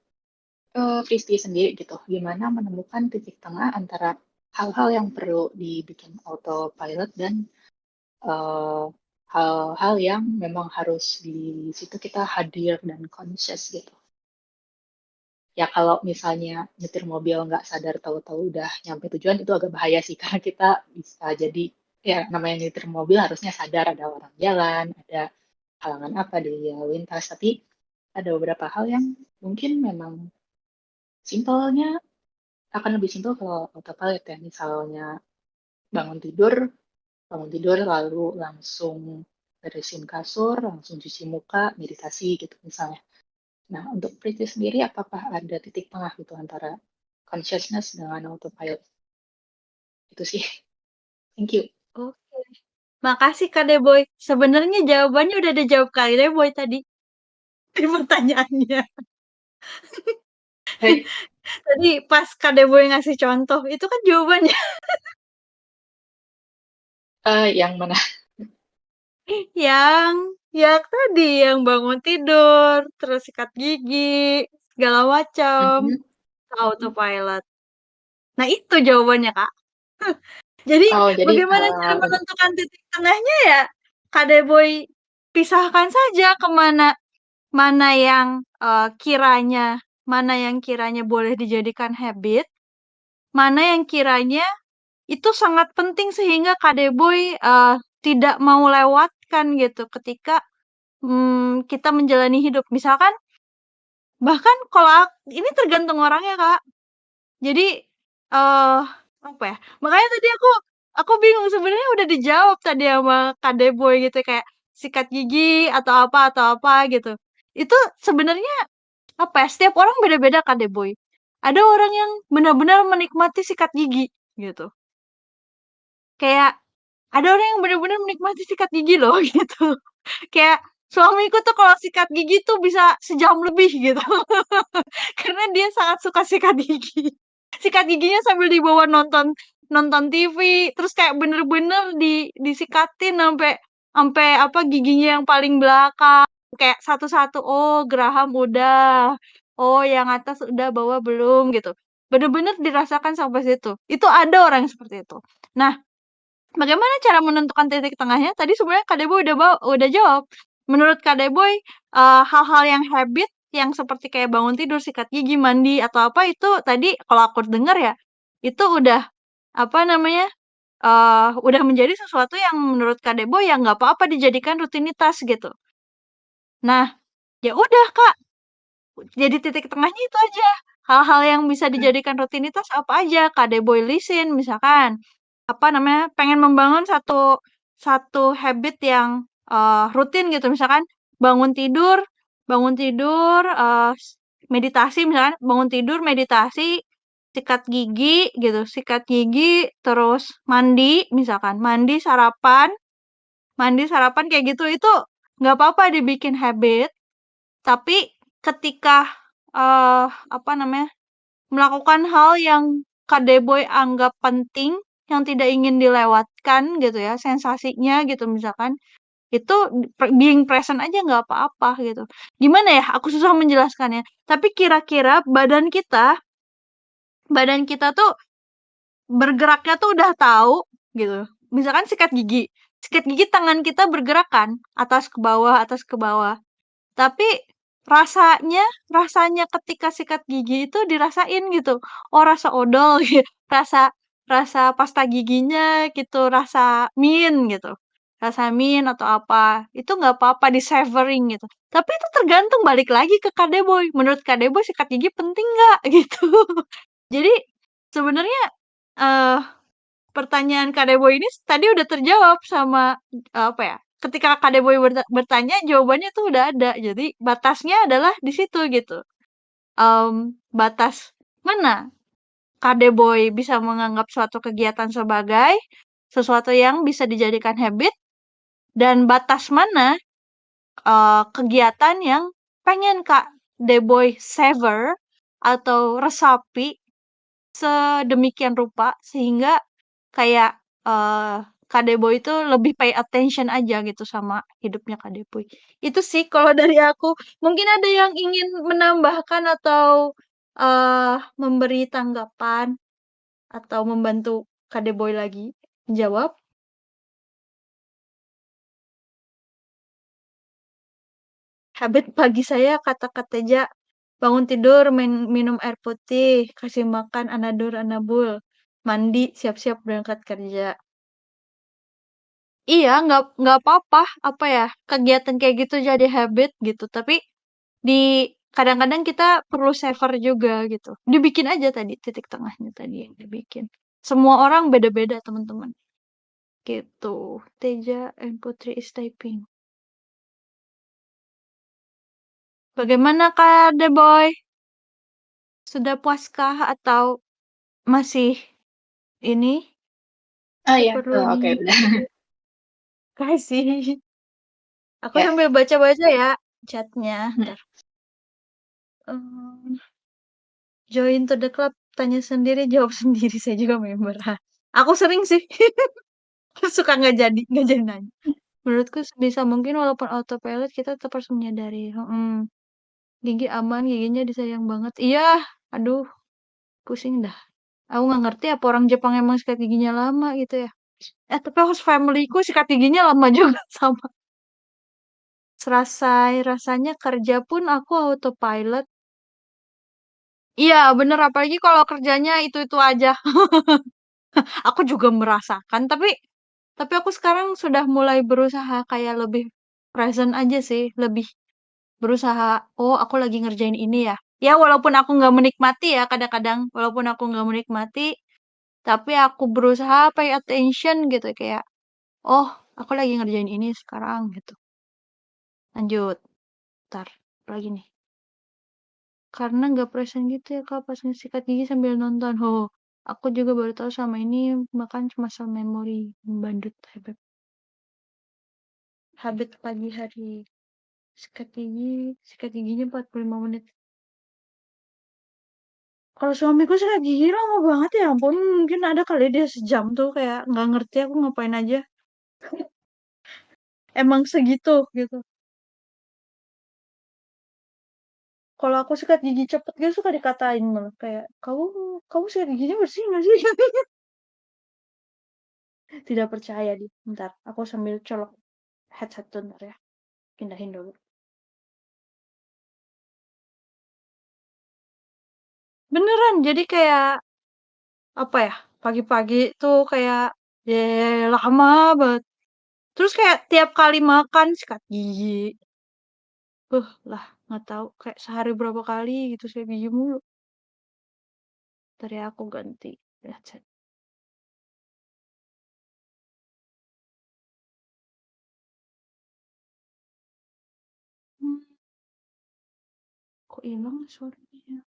Fristi sendiri gitu, gimana menemukan titik tengah antara hal-hal yang perlu dibikin autopilot dan eh, hal-hal yang memang harus di situ kita hadir dan conscious gitu. Ya kalau misalnya nyetir mobil nggak sadar tahu-tahu udah nyampe tujuan itu agak bahaya sih karena kita bisa jadi ya namanya nyetir mobil harusnya sadar ada orang jalan, ada halangan apa di lalu lintas, tapi ada beberapa hal yang mungkin memang simpelnya akan lebih simpel kalau autopilot ya. Misalnya bangun tidur, lalu langsung beresin kasur, langsung cuci muka, meditasi gitu misalnya. Nah, untuk Priti sendiri apakah ada titik tengah gitu antara consciousness dengan autopilot? Itu sih. Thank you. Oke. Makasih Kak Deboy. Sebenarnya jawabannya udah dijawab Kak Deboy tadi di pertanyaannya. Hey, Tadi pas Kak Deboy ngasih contoh, itu kan jawabannya. yang mana? Yang tadi, yang bangun tidur, terus sikat gigi, segala macam, Mhm. autopilot. Nah, itu jawabannya, Kak. Jadi, Oh, jadi bagaimana cara menentukan titik tengahnya ya? Kak Deboy pisahkan saja kemana mana yang mana yang kiranya boleh dijadikan habit, mana yang kiranya itu sangat penting sehingga Kak Deboy tidak mau lewatkan gitu ketika kita menjalani hidup. Misalkan bahkan kalau ini tergantung orangnya Kak. Jadi apa ya? Makanya tadi aku bingung sebenarnya udah dijawab tadi sama Kak Deboy gitu kayak sikat gigi atau apa gitu. Itu sebenarnya apa ya? Setiap orang beda-beda Kak Deboy. Ada orang yang benar-benar menikmati sikat gigi gitu. Kayak ada orang yang benar-benar menikmati sikat gigi loh gitu. Kayak suamiku tuh kalau sikat gigi tuh bisa sejam lebih gitu. Karena dia sangat suka sikat gigi. Sikat giginya sambil dibawa nonton nonton TV, terus kayak bener-bener disikatin sampai sampai apa giginya yang paling belakang. Kayak satu-satu, oh geraham udah. Oh yang atas udah bawah belum gitu. Bener-bener dirasakan sampai situ. Itu ada orang yang seperti itu. Nah, bagaimana cara menentukan titik tengahnya? Tadi sebenarnya Kak Deboy udah jawab. Menurut Kak Deboy, hal-hal yang habit yang seperti kayak bangun tidur, sikat gigi, mandi atau apa itu tadi kalau aku dengar ya itu udah apa namanya? udah menjadi sesuatu yang menurut Kak Debo ya nggak apa-apa dijadikan rutinitas gitu. Nah, ya udah Kak, jadi titik tengahnya itu aja. Hal-hal yang bisa dijadikan rutinitas apa aja? Kak Deboy listin misalkan, apa namanya, pengen membangun satu satu habit yang rutin gitu. Misalkan bangun tidur, bangun tidur, meditasi misalkan, bangun tidur, meditasi, sikat gigi gitu, sikat gigi, terus mandi misalkan, mandi sarapan kayak gitu itu nggak apa-apa dibikin habit. Tapi ketika, apa namanya, melakukan hal yang Kak Deboy anggap penting, yang tidak ingin dilewatkan gitu ya, sensasinya gitu misalkan, itu being present aja nggak apa-apa gitu. Gimana ya, aku susah menjelaskannya, tapi kira-kira badan kita tuh bergeraknya tuh udah tahu gitu. Misalkan sikat gigi tangan kita bergerak kan, atas ke bawah. Tapi rasanya rasanya ketika sikat gigi itu dirasain gitu. Oh, rasa odol gitu, rasa rasa pasta giginya gitu, rasa mint gitu. Rasa mint atau apa, itu nggak apa-apa di-savoring gitu. Tapi itu tergantung balik lagi ke Kadeboy. Menurut Kadeboy sikat gigi penting nggak gitu. Jadi sebenarnya eh pertanyaan Kak Deboy ini tadi udah terjawab sama apa ya? Ketika Kak Deboy bertanya, jawabannya tuh udah ada. Jadi batasnya adalah di situ gitu. Batas mana Kak Deboy bisa menganggap suatu kegiatan sebagai sesuatu yang bisa dijadikan habit dan batas mana kegiatan yang pengen Kak Deboy savor atau resapi sedemikian rupa sehingga kayak, Kak Deboy itu lebih pay attention aja gitu sama hidupnya Kak Deboy. Itu sih kalau dari aku. Mungkin ada yang ingin menambahkan atau, memberi tanggapan atau membantu Kak Deboy lagi menjawab? Habit pagi saya kata Kak Teja, bangun tidur, minum air putih, kasih makan Anadur Anabul, mandi, siap-siap berangkat kerja. Iya, nggak apa-apa, apa ya, kegiatan kayak gitu jadi habit gitu. Tapi di kadang-kadang kita perlu savor juga gitu. Dibikin aja tadi titik tengahnya tadi yang dibikin. Semua orang beda-beda teman-teman. Gitu. Teja and Putri is typing. Bagaimana Kak Deboy? Sudah puaskah atau masih ini Oh iya, perlu oke udah. dikasih? Aku Ya. sambil baca-baca ya chatnya. Hmm. Ntar. Em, join to the club, tanya sendiri, jawab sendiri. Saya juga member. Aku sering sih. Suka nggak jadi nanya. Menurutku sebisa mungkin walaupun autopilot kita tetap harus menyadari. Gigi aman, giginya disayang banget. Iya, aduh, pusing dah. Aku nggak ngerti apa orang Jepang emang sikat giginya lama gitu ya. Tapi host familyku sikat giginya lama juga sama. Rasanya kerja pun aku autopilot. Iya, bener. Apalagi kalau kerjanya itu-itu aja. Aku juga merasakan, tapi aku sekarang sudah mulai berusaha kayak lebih present aja sih, lebih berusaha, oh aku lagi ngerjain ini ya. Ya walaupun aku nggak menikmati ya kadang-kadang, walaupun aku nggak menikmati, tapi aku berusaha pay attention gitu kayak, oh aku lagi ngerjain ini sekarang gitu. Lanjut, ntar lagi nih. Karena nggak present gitu ya Kak pas sikat gigi sambil nonton. Oh, aku juga baru tahu sama ini makan muscle memory, bandut habit pagi hari. Sikat giginya 45 menit. Kalau suamiku sikat gigi lama banget ya ampun. Mungkin ada kali dia sejam tuh kayak nggak ngerti aku ngapain aja. Emang segitu gitu. Kalau aku sikat gigi cepet gitu suka dikatain malah kayak kamu kamu sikat giginya bersih nggak sih? Tidak percaya dia. Bentar, aku sambil colok headset tuh ntar ya. Pindahin dulu. Beneran, jadi kayak apa ya? Pagi-pagi tuh kayak Lama banget. Terus kayak tiap kali makan sikat gigi. Lah nggak tahu kayak sehari berapa kali gitu sikat gigi mulu. Tadi aku ganti headset. Hmm, kok hilang suaranya?